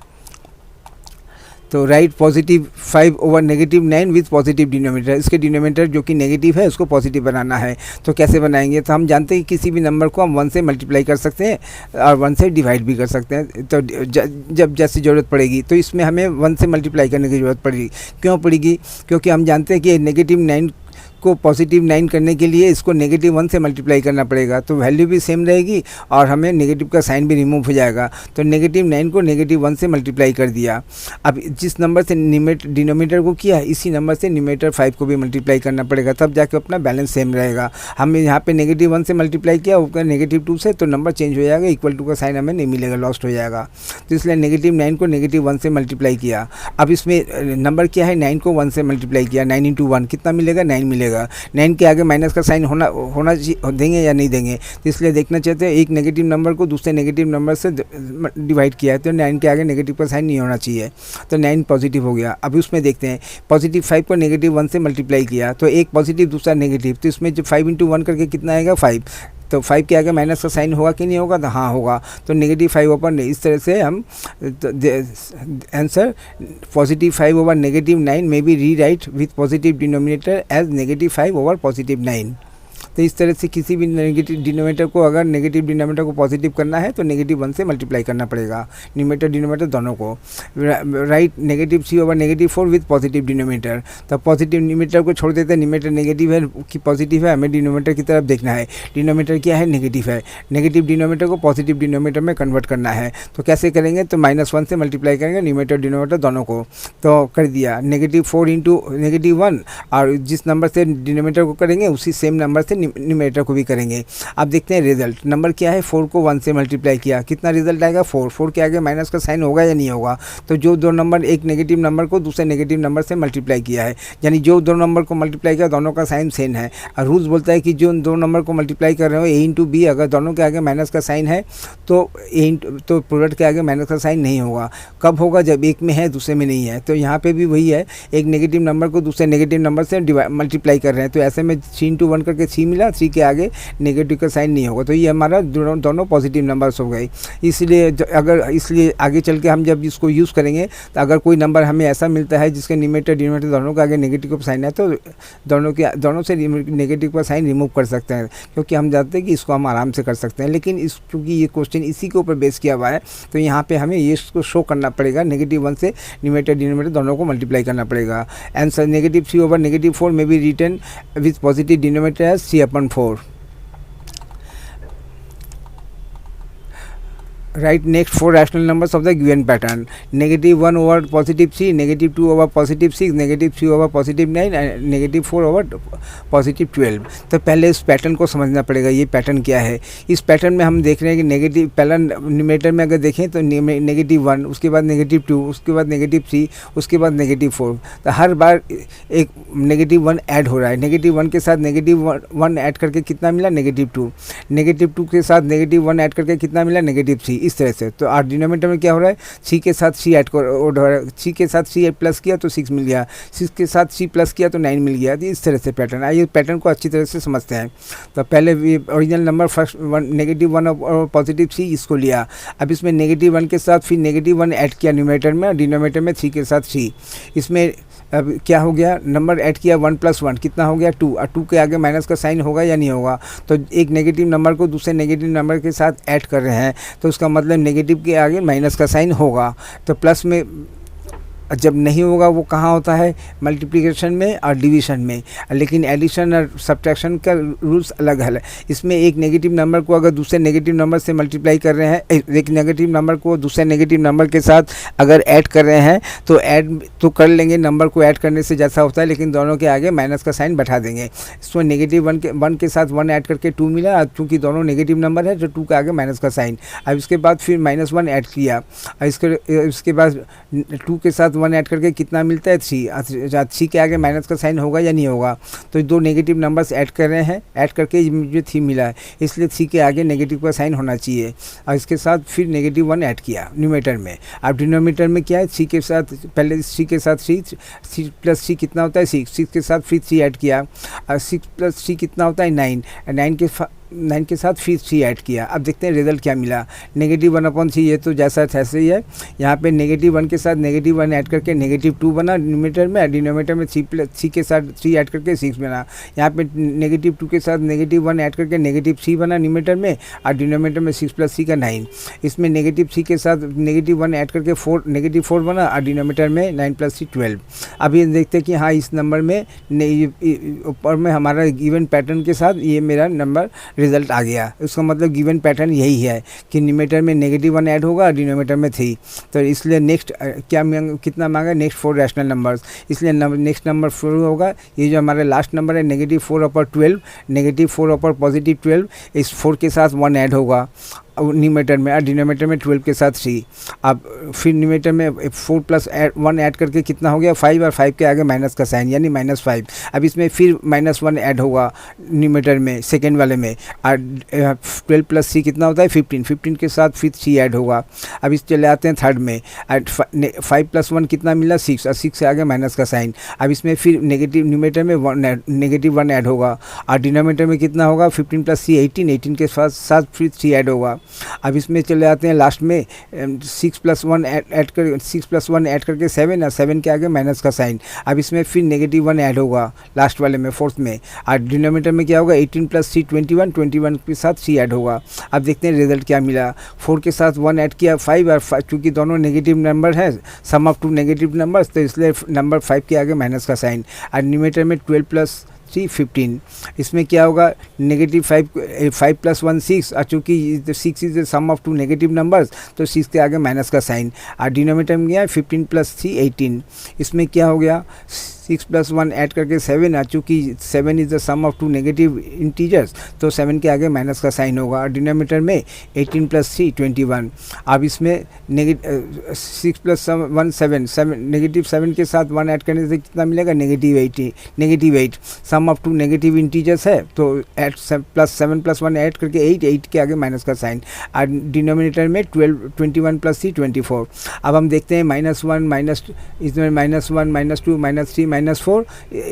तो right +5 over -9 with positive denominator, इसके डिनोमिनेटर जो कि नेगेटिव है उसको पॉजिटिव बनाना है। तो कैसे बनाएंगे, तो हम जानते हैं कि किसी भी नंबर को हम 1 से मल्टीप्लाई कर सकते हैं और 1 से डिवाइड भी कर सकते हैं, तो जब जैसी ज़रूरत पड़ेगी। तो इसमें हमें 1 से मल्टीप्लाई करने की ज़रूरत पड़ेगी, क्यों पड़ेगी, क्योंकि हम जानते हैं कि -9 को +9 करने के लिए इसको -1 से मल्टीप्लाई करना पड़ेगा, तो वैल्यू भी सेम रहेगी और हमें नेगेटिव का साइन भी रिमूव हो जाएगा। तो -9 को -1 से मल्टीप्लाई कर दिया। अब जिस नंबर से डिनोमिनेटर को किया इसी नंबर से न्यूमरेटर 5 को भी मल्टीप्लाई करना पड़ेगा, तब जाके अपना बैलेंस सेम रहेगा। हमने यहाँ पे -1 से मल्टीप्लाई किया, ऊपर -2 से, तो नंबर चेंज हो जाएगा, इक्वल टू का साइन हमें नहीं मिलेगा, लॉस्ट हो जाएगा। तो इसलिए -9 को -1 से मल्टीप्लाई किया। अब इसमें नंबर क्या है, 9 को 1 से मल्टीप्लाई किया, 9 इंटू 1 कितना मिलेगा, 9 मिलेगा। मिलेगा। 9 के आगे माइनस का साइन होना देंगे या नहीं देंगे, तो इसलिए देखना चाहते हैं एक नेगेटिव नंबर को दूसरे नेगेटिव नंबर से डिवाइड किया है तो 9 के आगे नेगेटिव का साइन नहीं होना चाहिए, तो 9 पॉजिटिव हो गया। अभी उसमें देखते हैं पॉजिटिव 5 को नेगेटिव 1 से मल्टीप्लाई किया तो एक पॉजिटिव दूसरा नेगेटिव, तो इसमें जब 5 × 1 करके कितना आएगा 5, तो 5 के आगे माइनस का साइन होगा कि नहीं होगा, तो हाँ होगा, तो -5/, इस तरह से हम आंसर +5/-9 में be rewrite with positive denominator as -5/+9। तो इस तरह से किसी भी नेगेटिव डिनोमिनेटर को, अगर नेगेटिव डिनोमिनेटर को पॉजिटिव करना है तो -1 से मल्टीप्लाई करना पड़ेगा, न्यूमरेटर डिनोमिनेटर दोनों को। राइट -3/-4 विथ पॉजिटिव डिनोमिनेटर, तो पॉजिटिव न्यूमरेटर को छोड़ देते हैं, न्यूमरेटर नेगेटिव है कि पॉजिटिव है, हमें डिनोमिनेटर की तरफ देखना है। डिनोमिनेटर क्या है, नेगेटिव है, नेगेटिव डिनोमिनेटर को पॉजिटिव डिनोमिनेटर में कन्वर्ट करना है, तो कैसे करेंगे, तो -1 से मल्टीप्लाई करेंगे न्यूमरेटर डिनोमिनेटर दोनों को, तो कर दिया। -4 × -1, और जिस नंबर से डिनोमिनेटर को करेंगे उसी सेम नंबर से न्यूमरेटर को भी करेंगे। अब देखते हैं रिजल्ट, नंबर क्या है, 4 को 1 से मल्टीप्लाई किया, कितना रिजल्ट आएगा 4। 4 के आगे माइनस का साइन होगा या नहीं होगा, तो जो दो नंबर, एक नेगेटिव नंबर को दूसरे नेगेटिव नंबर से मल्टीप्लाई किया है, यानी जो दो नंबर को मल्टीप्लाई किया दोनों का साइन सेम है। और रूल्स बोलता है कि जो दो नंबर को मल्टीप्लाई कर रहे हो A × B, अगर दोनों के आगे माइनस का साइन है तो तो प्रोडक्ट के आगे माइनस का साइन नहीं होगा। कब होगा, जब एक में है दूसरे में नहीं है। तो यहाँ पे भी वही है, एक नेगेटिव नंबर को दूसरे नेगेटिव नंबर से मल्टीप्लाई कर रहे हैं, तो ऐसे में 3 × 1 करके 3 मिला, 3 के आगे नेगेटिव का साइन नहीं होगा, तो ये हमारा दोनों पॉजिटिव नंबर्स हो गए। इसलिए आगे चल के हम जब इसको यूज़ करेंगे तो अगर कोई नंबर हमें ऐसा मिलता है जिसके न्यूमरेटर डिनोमिनेटर दोनों के आगे नेगेटिव का साइन है, तो दोनों से नेगेटिव का साइन रिमूव कर सकते हैं, क्योंकि हम जानते हैं कि इसको हम आराम से कर सकते हैं। लेकिन क्योंकि ये क्वेश्चन इसी के ऊपर बेस किया हुआ है, तो यहाँ पे हमें ये इसको शो करना पड़ेगा, -1 से न्यूमरेटर डिनोमिनेटर दोनों को मल्टीप्लाई करना पड़ेगा। आंसर -3/-4 में be written with positive denominator as 3/4। Write next 4 rational numbers of the given pattern: -1/+3, -2/+6, -3/+9 and -4/+12। तो पहले इस पैटर्न को समझना पड़ेगा, ये पैटर्न क्या है। इस पैटर्न में हम देख रहे हैं कि नेगेटिव, पहला न्यूमरेटर में अगर देखें तो -1, उसके बाद -2, उसके बाद -3, उसके बाद -4। तो हर बार एक -1 ऐड हो रहा है, -1 के साथ -1 ऐड करके कितना मिला, -2, -2 के साथ -1 ऐड करके कितना मिला, -3, इस तरह से। तो आर डिनोमिनेटर में क्या हो रहा है, 3 के साथ 3 ऐड हो रहा है, 3 के साथ 3 प्लस किया तो 6 मिल गया, 6 के साथ 3 प्लस किया तो 9 मिल गया। तो इस तरह से पैटर्न, आइए पैटर्न को अच्छी तरह से समझते हैं। तो पहले ओरिजिनल नंबर फर्स्ट -1 और +3 इसको लिया। अब इसमें -1 के साथ फिर -1 ऐड किया न्यूमरेटर में, डिनोमिनेटर में 3 के साथ 3। इसमें अब क्या हो गया, नंबर ऐड किया 1 + 1 कितना हो गया 2, और 2 के आगे माइनस का साइन होगा या नहीं होगा। तो एक नेगेटिव नंबर को दूसरे नेगेटिव नंबर के साथ ऐड कर रहे हैं, तो उसका मतलब नेगेटिव के आगे माइनस का साइन होगा। तो प्लस में जब नहीं होगा वो कहाँ होता है, मल्टीप्लिकेशन में और डिवीज़न में, लेकिन एडिशन और सब्ट्रैक्शन का रूल्स अलग है। इसमें एक नेगेटिव नंबर को अगर दूसरे नेगेटिव नंबर से मल्टीप्लाई कर रहे हैं, एक नेगेटिव नंबर को दूसरे नेगेटिव नंबर के साथ अगर ऐड कर रहे हैं तो ऐड तो कर लेंगे, नंबर को ऐड करने से जैसा होता है, लेकिन दोनों के आगे माइनस का साइन बैठा देंगे। इसमें -1 के साथ 1 ऐड करके 2 मिला, चूँकि दोनों नेगेटिव नंबर है तो 2 के आगे माइनस का साइन। अब इसके बाद फिर -1 ऐड किया, इसके बाद 2 के साथ 1 ऐड करके कितना मिलता है 3। 3 के आगे माइनस का साइन होगा या नहीं होगा, तो दो नेगेटिव नंबर्स ऐड कर रहे हैं, ऐड करके मुझे 3 मिला है, इसलिए 3 के आगे नेगेटिव का साइन होना चाहिए। और इसके साथ फिर -1 ऐड किया न्यूमरेटर में। अब डिनोमिनेटर में क्या है, 3 के साथ पहले 3 के साथ 3 + 3 कितना होता है 6 के साथ फिर 3 ऐड किया, और 6 + 3 कितना होता है 9 के साथ फिर 3 ऐड किया। अब देखते हैं रिजल्ट क्या मिला, -1/3, ये तो जैसा ऐसे ही है। यहाँ पे -1 के साथ -1 ऐड करके -2 बना न्यूमरेटर में, डिनोमिनेटर में 3 के साथ 3 ऐड करके 6 बना। यहाँ पे -2 के साथ -1 ऐड करके -3 बना न्यूमरेटर में, और डिनोमिनेटर में 6 + 3 का 9। इसमें -3 के साथ -1 ऐड करके -4 बना, और डिनोमिनेटर में 9 + 3 12। अभी देखते हैं कि हाँ इस नंबर में ऊपर में हमारा गिवन पैटर्न के साथ ये मेरा नंबर रिजल्ट आ गया। उसका मतलब गिवन पैटर्न यही है कि न्यूमरेटर में -1 ऐड होगा, डिनोमिनेटर में 3। तो इसलिए नेक्स्ट कितना मांगा, नेक्स्ट 4 रैशनल नंबर्स, इसलिए नेक्स्ट नंबर 4 होगा। ये जो हमारा लास्ट नंबर है -4/12, -4/+12, इस 4 के साथ 1 ऐड होगा, न्यूमेटर में, और डिनोमीटर में 12 के साथ 3। अब फिर न्यूमेटर में 4 प्लस 1 ऐड करके कितना हो गया 5, और 5 के आगे माइनस का साइन यानी -5। अब इसमें फिर -1 ऐड होगा न्यूमेटर में सेकेंड वाले में, और 12 प्लस 3 कितना होता है 15, 15 के साथ फिर 3 ऐड होगा। अब इस चले आते हैं थर्ड में, 5 प्लस 1 कितना मिला 6, और 6 से आगे माइनस का साइन। अब इसमें फिर नेगेटिव न्यूमेटर में -1 ऐड होगा, और डिनोमीटर में कितना होगा 15 प्लस 3 18, 18 के साथ फिर 3 ऐड होगा। अब इसमें चले आते हैं लास्ट में 6 प्लस 1 ऐड करके 7, और 7 के आगे माइनस का साइन। अब इसमें फिर -1 ऐड होगा लास्ट वाले में फोर्थ में, और डिनोमीटर में क्या होगा 18 प्लस 3 21, 21 के साथ 3 ऐड होगा। अब देखते हैं रिजल्ट क्या मिला। 4 के साथ 1 ऐड किया 5, और चूँकि दोनों नेगेटिव नंबर है, सम ऑफ 2 नेगेटिव नंबर्स, तो इसलिए नंबर 5 के आगे माइनस का साइन। और न्यूमेटर में 12 प्लस 3 15, इसमें क्या होगा -5 प्लस 1 6, और चूँकि 6 is the sum of 2 negative numbers, तो 6 के आगे माइनस का साइन। और डिनोमीटर में गया 15 प्लस 3 18, इसमें क्या हो गया 6 प्लस 1 ऐड करके 7, और चूँकि 7 is the sum of 2 negative integers, तो 7 के आगे माइनस का साइन होगा। और डिनोमीटर में 18 प्लस 3 21। अब इसमें 6 प्लस 1 7, नेगेटिव 7 के साथ 1 ऐड करने से कितना मिलेगा -8। सम ऑफ 2 नेगेटिव इंटीजर्स है, तो ऐड प्लस 7 प्लस 1 ऐड करके 8 के आगे माइनस का साइन। और डिनोमिनेटर में 21 प्लस 3 24। अब हम देखते हैं -1 इसमें -1 -2 -3 -4,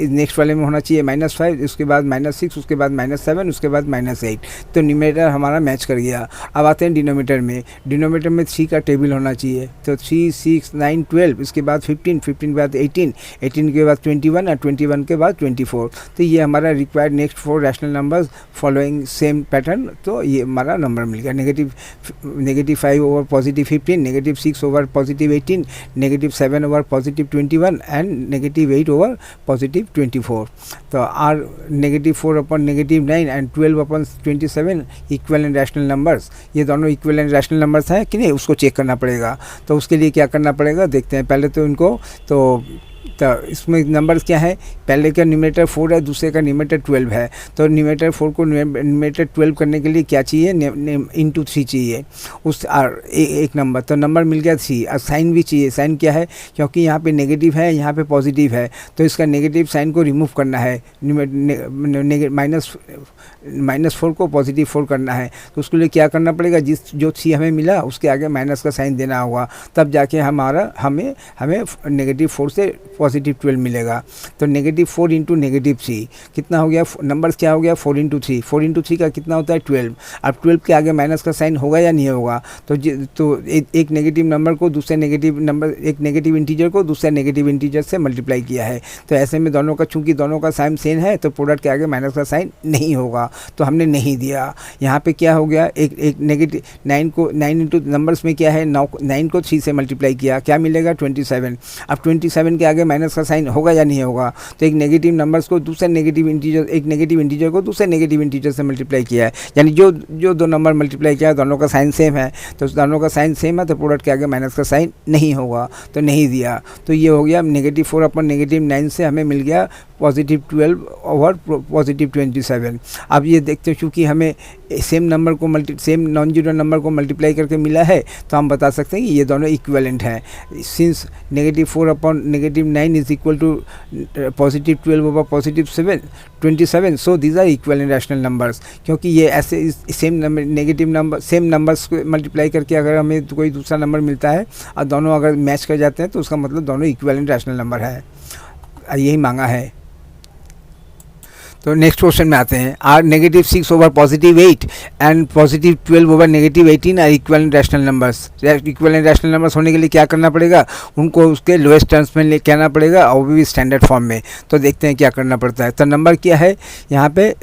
नेक्स्ट वाले में होना चाहिए -5, उसके बाद -6, उसके बाद -7, उसके बाद -8। तो न्यूमेरेटर हमारा मैच कर गया। अब आते हैं डिनोमीटर में। डिनोमीटर में 3 का टेबल होना चाहिए, तो 3 6 9 12, इसके बाद 15 के बाद 18 के बाद 21, और 21 के बाद 24। तो ये हमारा required next 4 rational numbers following same pattern. तो ये हमारा नंबर मिल गया -5 over +15, -6 over +18, -7 over +21, and -8 over +24। तो are -4 upon -9 and 12 upon 27 equivalent rational numbers. ये दोनों इक्विवेलेंट रैशनल नंबर्स हैं कि नहीं, उसको चेक करना पड़ेगा। तो उसके लिए क्या करना पड़ेगा देखते हैं। पहले तो इनको तो इसमें नंबर्स क्या है, पहले का न्यूमेरेटर 4 है, दूसरे का न्यूमेरेटर 12 है। तो न्यूमेरेटर 4 को न्यूमेरेटर 12 करने के लिए क्या चाहिए, इंटू 3 चाहिए उस एक नंबर। तो नंबर मिल गया 3। और साइन भी चाहिए। साइन क्या है, क्योंकि यहाँ पे नेगेटिव है, यहाँ पे पॉजिटिव है, तो इसका नेगेटिव साइन को रिमूव करना है। -4 को +4 करना है। तो उसके लिए क्या करना पड़ेगा, जो 3 हमें मिला उसके आगे माइनस का साइन देना होगा, तब जाके हमें -4 से +12 मिलेगा। तो -4 इंटू -3 कितना हो गया, नंबर्स क्या हो गया 4 इंटू 3। 4 इंटू 3 का कितना होता है 12। अब 12 के आगे माइनस का साइन होगा या नहीं होगा, तो एक नेगेटिव नंबर को दूसरे नेगेटिव नंबर, एक नेगेटिव इंटीजर को दूसरे नेगेटिव इंटीजर से मल्टीप्लाई किया है। तो ऐसे में दोनों का, चूंकि दोनों का साइन सेम है, तो प्रोडक्ट के आगे माइनस का साइन नहीं होगा, तो हमने नहीं दिया। यहाँ पे क्या हो गया, एक नेगेटिव 9 इंटू नंबर्स में क्या है 9 को 3 से मल्टीप्लाई किया, क्या मिलेगा 27। अब 27 के आगे माइनस का साइन होगा या नहीं होगा, तो एक नेगेटिव नंबर्स को दूसरे नेगेटिव इंटीजर को दूसरे नेगेटिव इंटीजर से मल्टीप्लाई किया है, यानी जो दो नंबर मल्टीप्लाई किया है दोनों का साइन सेम है, तो दोनों का साइन सेम है, तो प्रोडक्ट के आगे माइनस का साइन नहीं होगा, तो नहीं दिया। तो ये हो गया -4 अपॉन -9 से हमें मिल गया +12 ओवर +27। अब ये देखते हैं, चूँकि हमें सेम नॉन जीरो नंबर को मल्टीप्लाई करके मिला है, तो हम बता सकते हैं कि ये दोनों इक्विवेलेंट हैं। Since -4 upon -9 is equal to +12 over +27, so these are equivalent rational numbers. क्योंकि ये ऐसे सेम नंबर्स को मल्टीप्लाई करके अगर हमें कोई दूसरा नंबर मिलता है और दोनों अगर मैच कर जाते हैं, तो उसका मतलब दोनों इक्विवेलेंट रैशनल नंबर है। यही मांगा है। तो नेक्स्ट क्वेश्चन में आते हैं। Are -6 over +8 and +12 over -18 are equivalent rational numbers. Equivalent rational numbers होने के लिए क्या करना पड़ेगा, उनको उसके लोएस्ट टर्म्स में लेके आना पड़ेगा, और भी स्टैंडर्ड फॉर्म में। तो देखते हैं क्या करना पड़ता है। तो नंबर क्या है यहाँ पे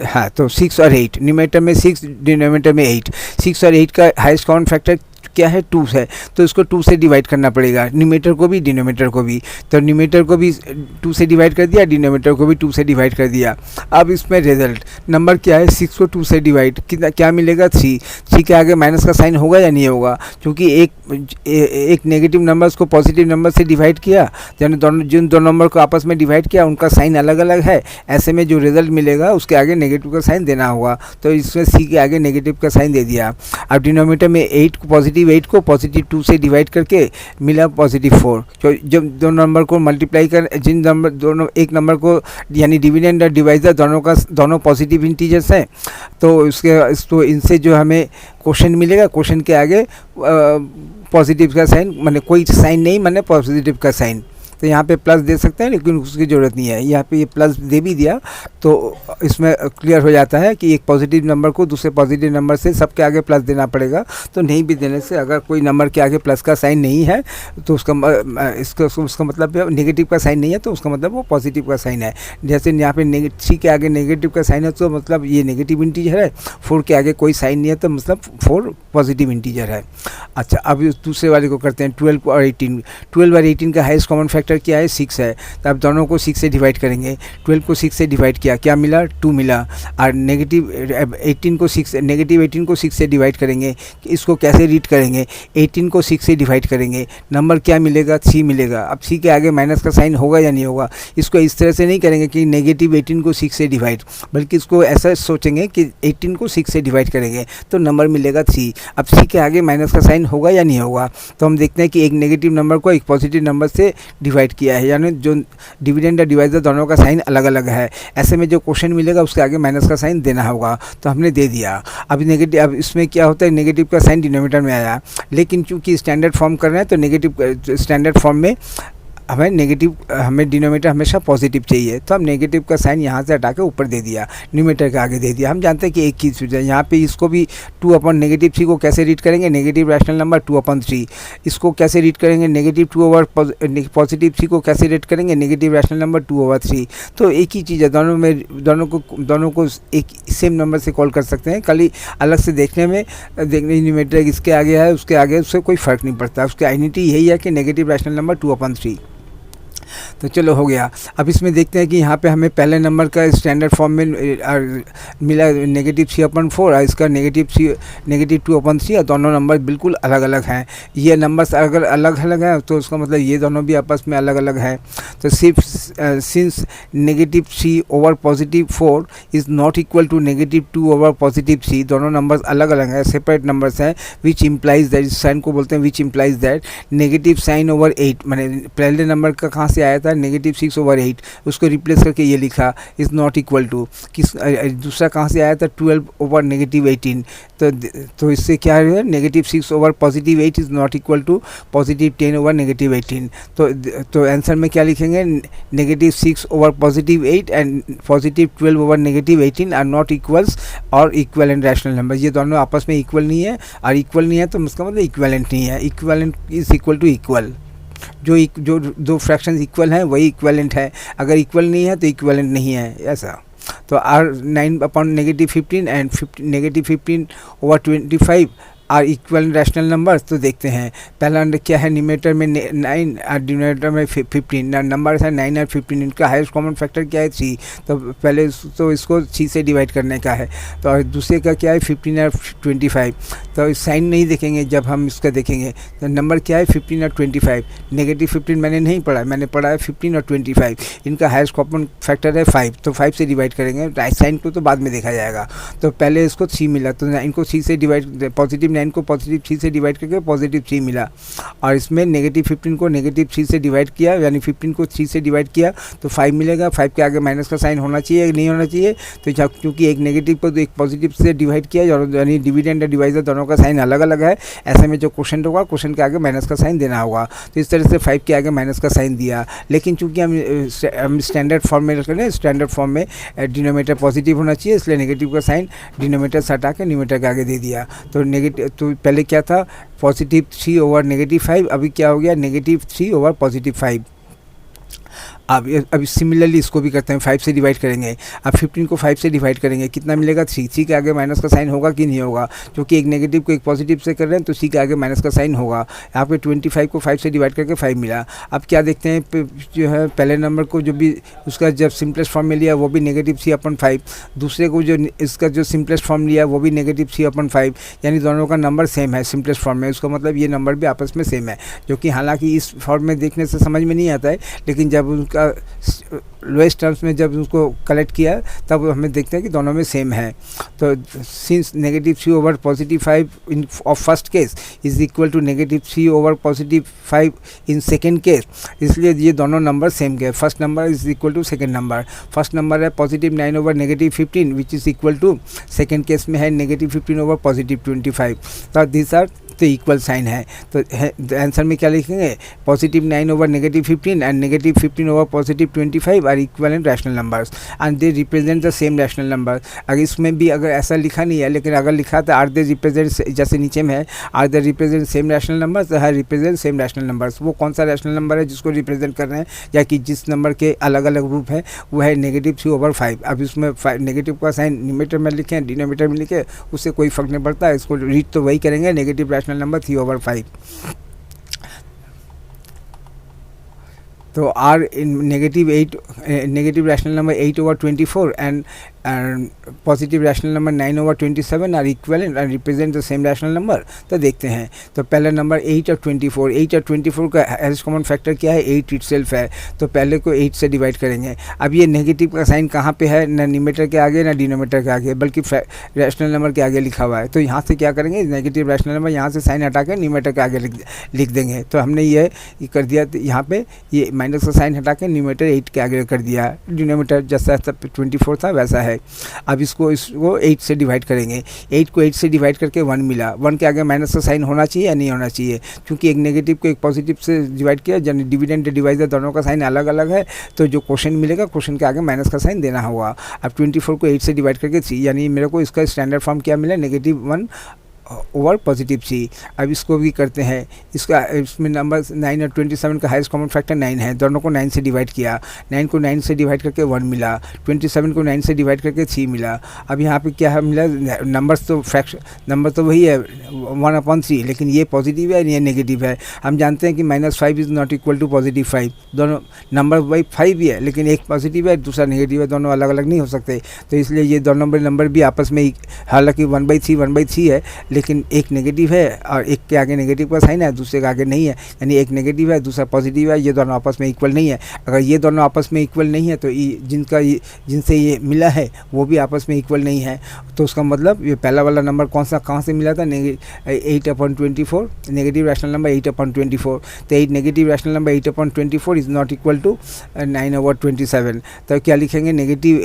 हाँ, तो 6 और 8, न्यूमेरेटर में 6, डिनोमिनेटर में 8। 6 और 8 का हाईएस्ट कॉमन फैक्टर क्या है 2 है, तो इसको 2 से डिवाइड करना पड़ेगा, न्यूमेटर को भी डिनोमिनेटर को भी। तो न्यूमेटर को भी 2 से डिवाइड कर दिया, डिनोमिनेटर को भी 2 से डिवाइड कर दिया। अब इसमें रिजल्ट नंबर क्या है, 6 को 2 से डिवाइड कितना क्या मिलेगा 3। 3 के आगे माइनस का साइन होगा या नहीं होगा, क्योंकि एक नेगेटिव नंबर्स को पॉजिटिव नंबर से डिवाइड किया, यानी जिन दो नंबर को आपस में डिवाइड किया उनका साइन अलग अलग है, ऐसे में जो रिजल्ट मिलेगा उसके आगे नेगेटिव का साइन देना होगा। तो इसमें सी के आगे नेगेटिव का साइन दे दिया। अब डिनोमिनेटर में 8 को पॉजिटिव 2 से डिवाइड करके मिला +4। तो जब दो नंबर को मल्टीप्लाई कर जिन नंबर दोनों एक नंबर को यानी डिविडेंड और डिवाइजर दोनों पॉजिटिव इंटीजर्स हैं, तो इनसे जो हमें क्वेश्चन मिलेगा, क्वेश्चन के आगे पॉजिटिव का साइन, माने कोई साइन नहीं, माने पॉजिटिव का साइन। तो यहाँ पे प्लस दे सकते हैं, लेकिन उसकी ज़रूरत नहीं है। यहाँ पे ये प्लस दे भी दिया तो इसमें क्लियर हो जाता है कि एक पॉजिटिव नंबर को दूसरे पॉजिटिव नंबर से सबके आगे प्लस देना पड़ेगा। तो नहीं भी देने से, अगर कोई नंबर के आगे प्लस का साइन नहीं है तो उसका मतलब नेगेटिव का साइन नहीं है, तो उसका मतलब वो पॉजिटिव का साइन है। जैसे यहाँ पे 3 के आगे नेगेटिव का साइन है तो मतलब ये नेगेटिव इंटीजर है, 4 के आगे कोई साइन नहीं है तो मतलब 4 पॉजिटिव इंटीजर है। अच्छा, अब दूसरे वाले को करते हैं 12 और 18। 12 और 18 का हाईएस्ट कॉमन फैक्टर क्या है, 6 है। तो अब दोनों को 6 से डिवाइड करेंगे। 12 को 6 से डिवाइड किया, क्या मिला 2 मिला। और नेगेटिव 18 को 6 से डिवाइड करेंगे। इसको कैसे रीड करेंगे, 18 को 6 से डिवाइड करेंगे, नंबर क्या मिलेगा 3 मिलेगा। अब 3 के आगे माइनस का साइन होगा या नहीं होगा, इसको इस तरह से नहीं करेंगे कि नेगेटिव 18 को 6 से डिवाइड, बल्कि इसको ऐसा सोचेंगे कि 18 को 6 से डिवाइड करेंगे तो नंबर मिलेगा 3। अब 3 के आगे माइनस का साइन होगा या नहीं होगा, तो हम देखते हैं कि एक नेगेटिव नंबर को एक पॉजिटिव नंबर से डिवाइड किया है, यानी जो डिविडेंड और डिवाइजर दोनों का साइन अलग अलग है। ऐसे में जो क्वेश्चन मिलेगा उसके आगे माइनस का साइन देना होगा, तो हमने दे दिया। अब इसमें क्या होता है, नेगेटिव का साइन डिनोमिनेटर में आया, लेकिन चूंकि स्टैंडर्ड फॉर्म कर रहे हैं तो नेगेटिव स्टैंडर्ड फॉर्म में हमें डिनोमिनेटर हमेशा पॉजिटिव चाहिए, तो हम नेगेटिव का साइन यहाँ से हटा के ऊपर दे दिया, न्यूमेरेटर के आगे दे दिया। हम जानते हैं कि एक ही चीज़ है यहाँ पे, इसको भी 2/-3 को कैसे रीड करेंगे, नेगेटिव रैशनल नंबर 2/3। इसको कैसे रीड करेंगे, नेगेटिव 2/+3 को कैसे रीड करेंगे, नेगेटिव रैशनल नंबर 2/3। तो एक ही चीज़ है, दोनों को एक सेम नंबर से कॉल कर सकते हैं, खाली अलग से देखने न्यूमेरेटर इसके आगे है उसके आगे, उससे कोई फ़र्क नहीं पड़ता। उसकी आइडेंटिटी यही है कि नेगेटिव रैशनल नंबर 2/3। तो चलो हो गया। अब इसमें देखते हैं कि यहाँ पे हमें पहले नंबर का स्टैंडर्ड फॉर्म में मिला -3/4 और इसका -2/3, और दोनों नंबर बिल्कुल अलग अलग हैं। ये नंबर्स अगर अलग अलग हैं तो उसका मतलब ये दोनों भी आपस में अलग अलग हैं। तो सिर्फ since -3/4 is not equal to -2/3, दोनों नंबर्स अलग अलग हैं, सेपरेट नंबर्स हैं, विच इम्प्लाइज दैट, इस साइन को बोलते हैं विच इम्प्लाइज दैट -sin/8, मैंने पहले नंबर का कहाँ से आया था -6/8, उसको रिप्लेस करके ये लिखा इज़ नॉट इक्वल टू दूसरा कहाँ से आया था 12/-18। तो इससे क्या है, -6/+8 इज़ नॉट इक्वल टू +10/-18। तो आंसर में क्या लिखेंगे, -6/+8 एंड +12/-18 आर नॉट इक्वल्स और इक्वलेंट रैशनल नंबर। ये दोनों आपस में इक्वल नहीं है, और इक्वल नहीं है तो इसका मतलब इक्वलेंट नहीं है। Equivalent is equal to equal, जो दो फ्रैक्शंस इक्वल हैं वही इक्वलेंट है, अगर इक्वल नहीं है तो इक्वलेंट नहीं है, ऐसा। तो R9/-15 and -15/25 are equal rational number. तो देखते हैं पहला क्या है, न्यूमेरेटर में 9 और डिनोमिनेटर में 15, नंबर है 9 और 15, इनका हाईएस्ट कॉमन फैक्टर क्या है 3। तो पहले तो इसको 3 से डिवाइड करने का है। तो और दूसरे का क्या है 15 और 25। तो साइन नहीं देखेंगे, जब हम इसका देखेंगे तो नंबर क्या है 15 और 25। -15 मैंने नहीं पढ़ा, मैंने पढ़ा है 15 और 25। इनका हाईएस्ट कॉमन फैक्टर है 5, तो 5 से डिवाइड करेंगे। राइट साइन को तो बाद में देखा जाएगा। तो पहले इसको 3 मिला, तो इनको 3 से डिवाइड, पॉजिटिव 9 को +3 से डिवाइड करके +3 मिला, और इसमें -15 को -3 से डिवाइड किया, यानी 15 को 3 से डिवाइड किया तो 5 मिलेगा। 5 के आगे माइनस का साइन होना चाहिए, नहीं होना चाहिए, तो क्योंकि एक नेगेटिव को एक पॉजिटिव से डिवाइड किया, यानी डिविडेंड और डिवाइजर दोनों का साइन अलग अलग है। ऐसे में जो क्वेश्चन होगा, क्वेश्चन के आगे माइनस का साइन देना होगा। तो इस तरह से 5 के आगे माइनस का साइन दिया, लेकिन चूंकि हम स्टैंडर्ड फॉर्म में करें, स्टैंडर्ड फॉर्म में डिनोमिनेटर पॉजिटिव होना चाहिए, इसलिए नेगेटिव का साइन डिनोमिनेटर से हटा के न्यूमेरेटर के आगे दे दिया। तो नेगेटिव, तो पहले क्या था +3/-5, अभी क्या हो गया -3/+5। अभी सिमिलरली इसको भी करते हैं, 5 से डिवाइड करेंगे। अब 15 को 5 से डिवाइड करेंगे, कितना मिलेगा? 3। 3 के आगे माइनस का साइन होगा कि नहीं होगा? क्योंकि एक नेगेटिव को एक पॉजिटिव से कर रहे हैं तो सी के आगे माइनस का साइन होगा। यहाँ पे 25 को 5 से डिवाइड करके 5 मिला। अब क्या देखते हैं, जो है पहले नंबर को जो भी उसका जब सिंपलेस्ट फॉर्म में लिया वो भी नेगेटिव C/5, दूसरे को जो इसका जो सिंपलेस्ट फॉर्म लिया वो भी नेगेटिव C/5, यानी दोनों का नंबर सेम है सिंपलेस्ट फॉर्म में। उसका मतलब ये नंबर भी आपस में सेम है, जो कि हालांकि इस फॉर्म में देखने से समझ में नहीं आता है, लेकिन जब उनका लोएस्ट टर्म्स में जब उसको कलेक्ट किया तब हमें देखते हैं कि दोनों में सेम है। तो since negative C/5 in of first case is equal to negative C/5 in second case, इसलिए ये दोनों नंबर सेम के। First number is equal to second number. First number है +9/-15 which is equal to, second case में है -15/+25। तो this are तो equal sign है। तो आंसर में क्या लिखेंगे? +9/-15 and -15/+25 are equivalent rational numbers and they represent the same rational number. अगर इसमें भी अगर ऐसा लिखा नहीं है, लेकिन अगर लिखा था आर दे रिप्रेजेंट, जैसे नीचे में है are they represent same rational numbers, है रिप्रेजेंट सेम रैशनल नंबर्स। वो कौन सा रैशनल नंबर है जिसको रिप्रेजेंट कर रहे हैं, या कि जिस नंबर के अलग अलग रूप है, वो है -C/5। अब इसमें नेगेटिव का साइन न्यूमरेटर में लिखें, डिनोमिनेटर में लिखें, उससे कोई फर्क नहीं पड़ता। इसको रीड तो वही करेंगे, नेगेटिव रैशनल नंबर C/5। तो are in negative rational number 8/24 and positive rational number 9/27 are equivalent and represent the same rational number. तो देखते हैं, तो पहला नंबर 8 और 24, 8 और 24 का एज कॉमन फैक्टर क्या है? 8 इटसेल्फ है। तो पहले को 8 से डिवाइड करेंगे। अब ये नेगेटिव का साइन कहाँ पे है? ना न्यूमरेटर के आगे ना डिनोमिनेटर के आगे, बल्कि रैशनल नंबर के आगे लिखा हुआ है। तो यहाँ से क्या करेंगे? नेगेटिव रैशनल नंबर यहाँ से साइन हटा के न्यूमरेटर के आगे लिख देंगे। तो हमने ये कर दिया, यहाँ पे ये माइनस का साइन हटा के न्यूमरेटर 8 के आगे कर दिया, डिनोमिनेटर जैसा 24 था वैसा है। अब इसको 8 से डिवाइड करेंगे। 8 को 8 से डिवाइड करके 1 मिला। 1 के आगे माइनस का साइन होना चाहिए या नहीं होना चाहिए? क्योंकि एक नेगेटिव को एक पॉजिटिव से डिवाइड किया, डिविडेंड डिवाइडर दोनों का साइन अलग अलग है, तो जो क्वेश्चन मिलेगा क्वेश्चन के आगे माइनस का साइन देना होगा। अब 24 को 8 से डिवाइड करके 3, यानी मेरे को इसका स्टैंडर्ड फॉर्म क्या मिला? -1/+C। अब इसको भी करते हैं। इसमें नंबर 9 और 27 का हाईएस्ट कॉमन फैक्टर 9 है। दोनों को 9 से डिवाइड किया, 9 को 9 से डिवाइड करके 1 मिला, 27 को 9 से डिवाइड करके 3 मिला। अब यहाँ पे क्या मिला? नंबर तो वही है 1/3, लेकिन ये पॉजिटिव है ये नेगेटिव है। हम जानते हैं कि -5 इज़ नॉट इक्वल टू +5। दोनों नंबर वही 5 ही है, लेकिन एक पॉजिटिव है दूसरा नेगेटिव है, दोनों अलग अलग नहीं हो सकते। तो इसलिए ये दोनों नंबर भी आपस में, हालांकि 1/3 है, लेकिन एक नेगेटिव है और एक के आगे नेगेटिव का साइन है, दूसरे के आगे नहीं है, यानी एक नेगेटिव है दूसरा पॉजिटिव है, ये दोनों आपस में इक्वल नहीं है। अगर ये दोनों आपस में इक्वल नहीं है तो जिनसे ये मिला है वो भी आपस में इक्वल नहीं है। तो उसका मतलब ये पहला वाला नंबर कहाँ से मिला था? 8/24, नेगेटिव रैशनल नंबर 8/24। तो negative rational number 8/24 is not equal to 9/27। तो क्या लिखेंगे? Negative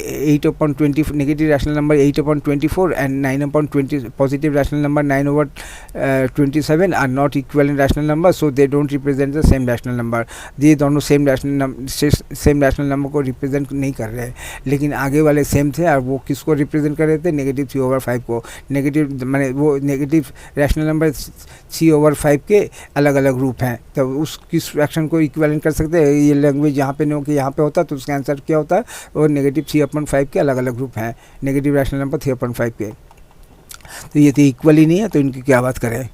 rational number 8/24 and 9/20 positive rational number 9/27 are not equivalent rational number, so they don't represent the same rational number. ये दोनों सेम रैशनल नंबर को represent नहीं कर रहे हैं, लेकिन आगे वाले सेम थे। और वो किसको रिप्रेजेंट कर रहे थे? -C/5 को। नेगेटिव माने वो नेगेटिव रैशनल नंबर C/5 के अलग अलग रूप हैं, तो उस किस फ्रैक्शन को इक्विवेलेंट कर सकते हैं? ये लैंग्वेज यहाँ पे नहीं हो कि यहाँ पे होता, तो उसका आंसर क्या होता है? और -C/5 के अलग अलग रूप हैं, नेगेटिव रैशनल नंबर 3/5 के। तो ये तो इक्वल ही नहीं है, तो इनकी क्या बात करें।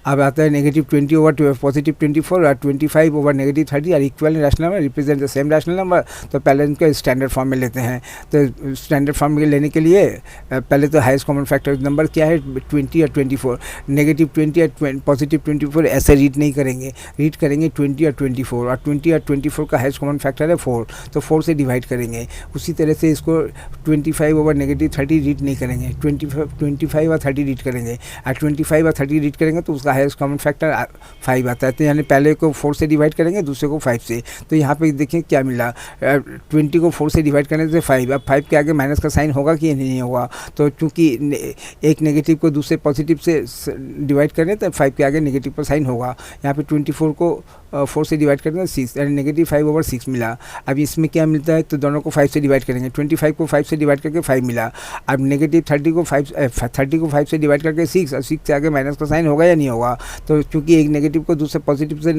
अब आता है -20/+24 और 25/-30 are equal rational number represent the same rational number. तो पहले इनका स्टैंडर्ड फॉर्म में लेते हैं। तो स्टैंडर्ड फॉर्म में लेने के लिए पहले तो हाईएस्ट कॉमन फैक्टर नंबर क्या है? 20 और 24। -20 और +24 ऐसे रीड नहीं करेंगे, रीड करेंगे 20 और 24, और 20 और 24 का हाईएस्ट कॉमन फैक्टर है 4, तो 4 से डिवाइड करेंगे। उसी तरह से इसको 25/-30 रीड नहीं करेंगे, 25 और 30 रीड करेंगे। और 25 और 30 रीड करेंगे तो उसका हाईएस्ट कॉमन फैक्टर 5 आता है। तो यानी पहले को 4 से डिवाइड करेंगे, दूसरे को 5 से। तो यहाँ पे देखिए क्या मिला, 20 को 4 से डिवाइड करने से 5। अब 5 के आगे माइनस का साइन होगा कि नहीं होगा? तो चूँकि एक नेगेटिव को दूसरे पॉजिटिव से डिवाइड करें तो 5 के आगे नेगेटिव का साइन होगा। यहाँ पे 24 को 4 से डिवाइड करेंगे 6 यानी नेगेटिव 5/6 मिला। अब इसमें क्या मिलता है, तो दोनों को 5 से डिवाइड करेंगे, 25 को 5 से डिवाइड करके 5 मिला। अब नेगेटिव 30 को 5 से डिवाइड करके 6, और 6 से आगे माइनस का साइन होगा या नहीं होगा। तो चूंकि एक नेगेटिव को दूसरे पॉजिटिव से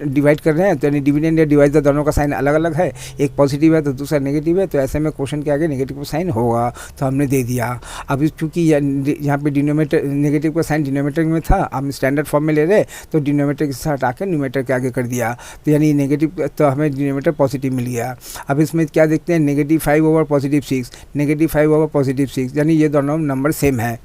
डिवाइड कर रहे हैं, तो यानी डिविडेंड या डिवाइड दोनों का साइन अलग अलग है, एक पॉजिटिव है तो दूसरा नेगेटिव है, तो ऐसे में क्वेश्चन के आगे नेगेटिव का साइन होगा, तो हमने दे दिया। अब चूँकि यहाँ पे डिनोमीटर नेगेटिव का साइन डिनोमीटर में था, हम स्टैंडर्ड फॉर्म में ले रहे तो डिनोमीटर के साथ आकर न्यूमेटर के आगे कर दिया, तो यानी नेगेटिव, तो हमें डिनोमीटर पॉजिटिव मिल गया। अब इसमें क्या देखते हैं, नेगेटिव 5/+6, नेगेटिव 5/+6, यानी ये दोनों नंबर सेम है।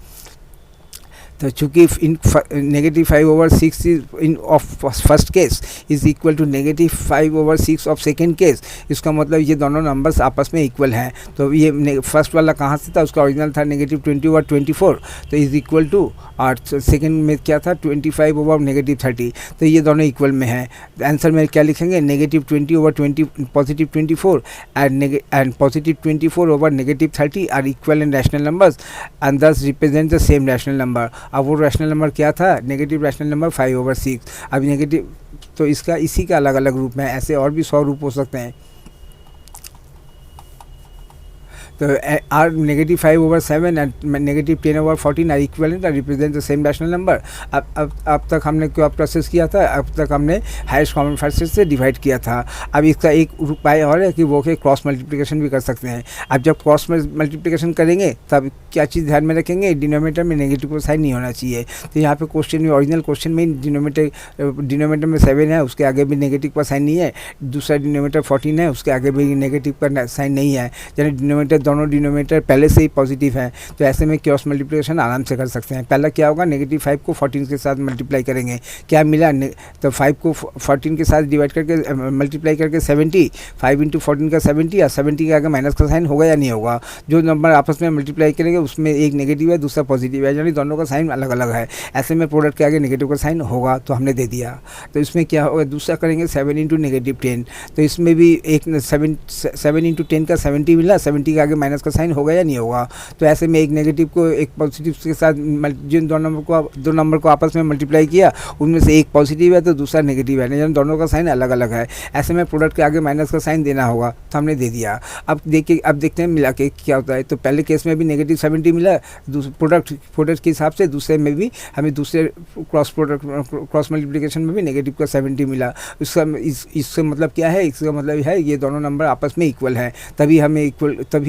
तो चूँकि in negative 5/6 in of first case is equal to negative 5/6 of second case, इसका मतलब ये दोनों नंबर्स आपस में इक्वल हैं। तो ये फर्स्ट वाला कहाँ से था, उसका ओरिजिनल था नेगेटिव 20/24, तो इज़ इक्वल टू, और सेकेंड में क्या था 25/-30, तो ये दोनों इक्वल में हैं। आंसर में क्या लिखेंगे, negative 20/20 positive 24 and positive 24/-30 are equal in rational numbers and this represent the same rational number. अब वो रैशनल नंबर क्या था, नेगेटिव रैशनल नंबर 5/6। अब नेगेटिव, तो इसका इसी का अलग अलग रूप है, ऐसे और भी 100 रूप हो सकते हैं। तो are negative 5/7 and negative 10/14 are equivalent और represent the same rational number. अब तक हमने क्या प्रोसेस किया था, अब तक हमने हाईएस्ट कॉमन फैक्टर से डिवाइड किया था। अब इसका एक उपाय और है कि वो के क्रॉस मल्टीप्लिकेशन भी कर सकते हैं। अब जब क्रॉस मल्टीप्लिकेशन करेंगे तब क्या चीज़ ध्यान में रखेंगे, डिनोमीटर में नेगेटिव का साइन नहीं होना चाहिए। तो यहाँ पे क्वेश्चन में, ओरिजिनल क्वेश्चन में डिनोमीटर में 7 है, उसके आगे भी नेगेटिव का साइन नहीं है। दूसरा डिनोमीटर 14 है, उसके आगे भी नेगेटिव का साइन नहीं है, यानी डिनोमीटर दोनों डिनोमीटर पहले से ही पॉजिटिव है। तो ऐसे में क्रॉस मल्टीप्लिकेशन आराम से कर सकते हैं। पहला क्या होगा, नेगेटिव 5 को 14 के साथ मल्टीप्लाई करेंगे, क्या मिला, तो 5 को 14 के साथ डिवाइड करके मल्टीप्लाई करके 70, 5 × 14 का 70, या 70 के आगे माइनस का साइन होगा या नहीं होगा। जो नंबर आपस में मल्टीप्लाई करेंगे उसमें एक नेगेटिव है, दूसरा पॉजिटिव है, यानी दोनों का साइन अलग अलग है। ऐसे में प्रोडक्ट के आगे नेगेटिव का साइन होगा, तो हमने दे दिया। तो इसमें क्या होगा, दूसरा करेंगे 7 × -10, तो इसमें भी एक 7 × 10 का 70 मिला, 70 के आगे माइनस का साइन होगा या नहीं होगा। तो ऐसे में एक नेगेटिव को एक पॉजिटिव के साथ, जिन दो नंबर को आपस में मल्टीप्लाई किया, उनमें से एक पॉजिटिव है तो दूसरा नेगेटिव है, यानी दोनों का साइन अलग अलग है। ऐसे में प्रोडक्ट के आगे माइनस का साइन देना होगा, तो हमने दे दिया। अब देखते हैं मिला के क्या होता है। तो पहले केस में भी नेगेटिव 70 मिला, प्रोडक्ट के हिसाब से दूसरे में भी हमें दूसरे क्रॉस मल्टीप्लिकेशन में भी नेगेटिव का 70 मिला। इसका मतलब क्या है, इसका मतलब है ये दोनों नंबर आपस में इक्वल हैं, तभी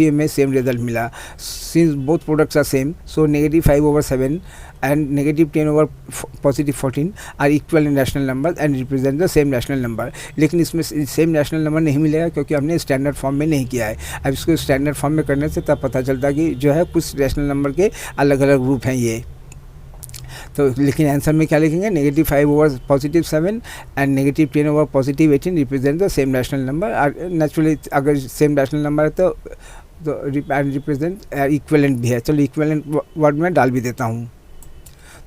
हमें सेम रिजल्ट मिला। Since both products are same, so negative 5/7 and negative 10/+14 are equal in rational numbers and represent the same rational number। लेकिन इसमें सेम रैशनल नंबर नहीं मिलेगा क्योंकि हमने स्टैंडर्ड फॉर्म में नहीं किया है। अब इसको स्टैंडर्ड फॉर्म में करने से तब पता चलता है कि जो है कुछ रैशनल नंबर के अलग अलग रूप हैं ये। तो लेकिन आंसर में क्या लिखेंगे, negative 5/+7 and negative 10/+18 represent the same rational number. Naturally अगर सेम रैशनल नंबर है तो रिप्रेजेंट इक्विवेलेंट भी है। चलो इक्विवेलेंट वर्ड में डाल भी देता हूँ।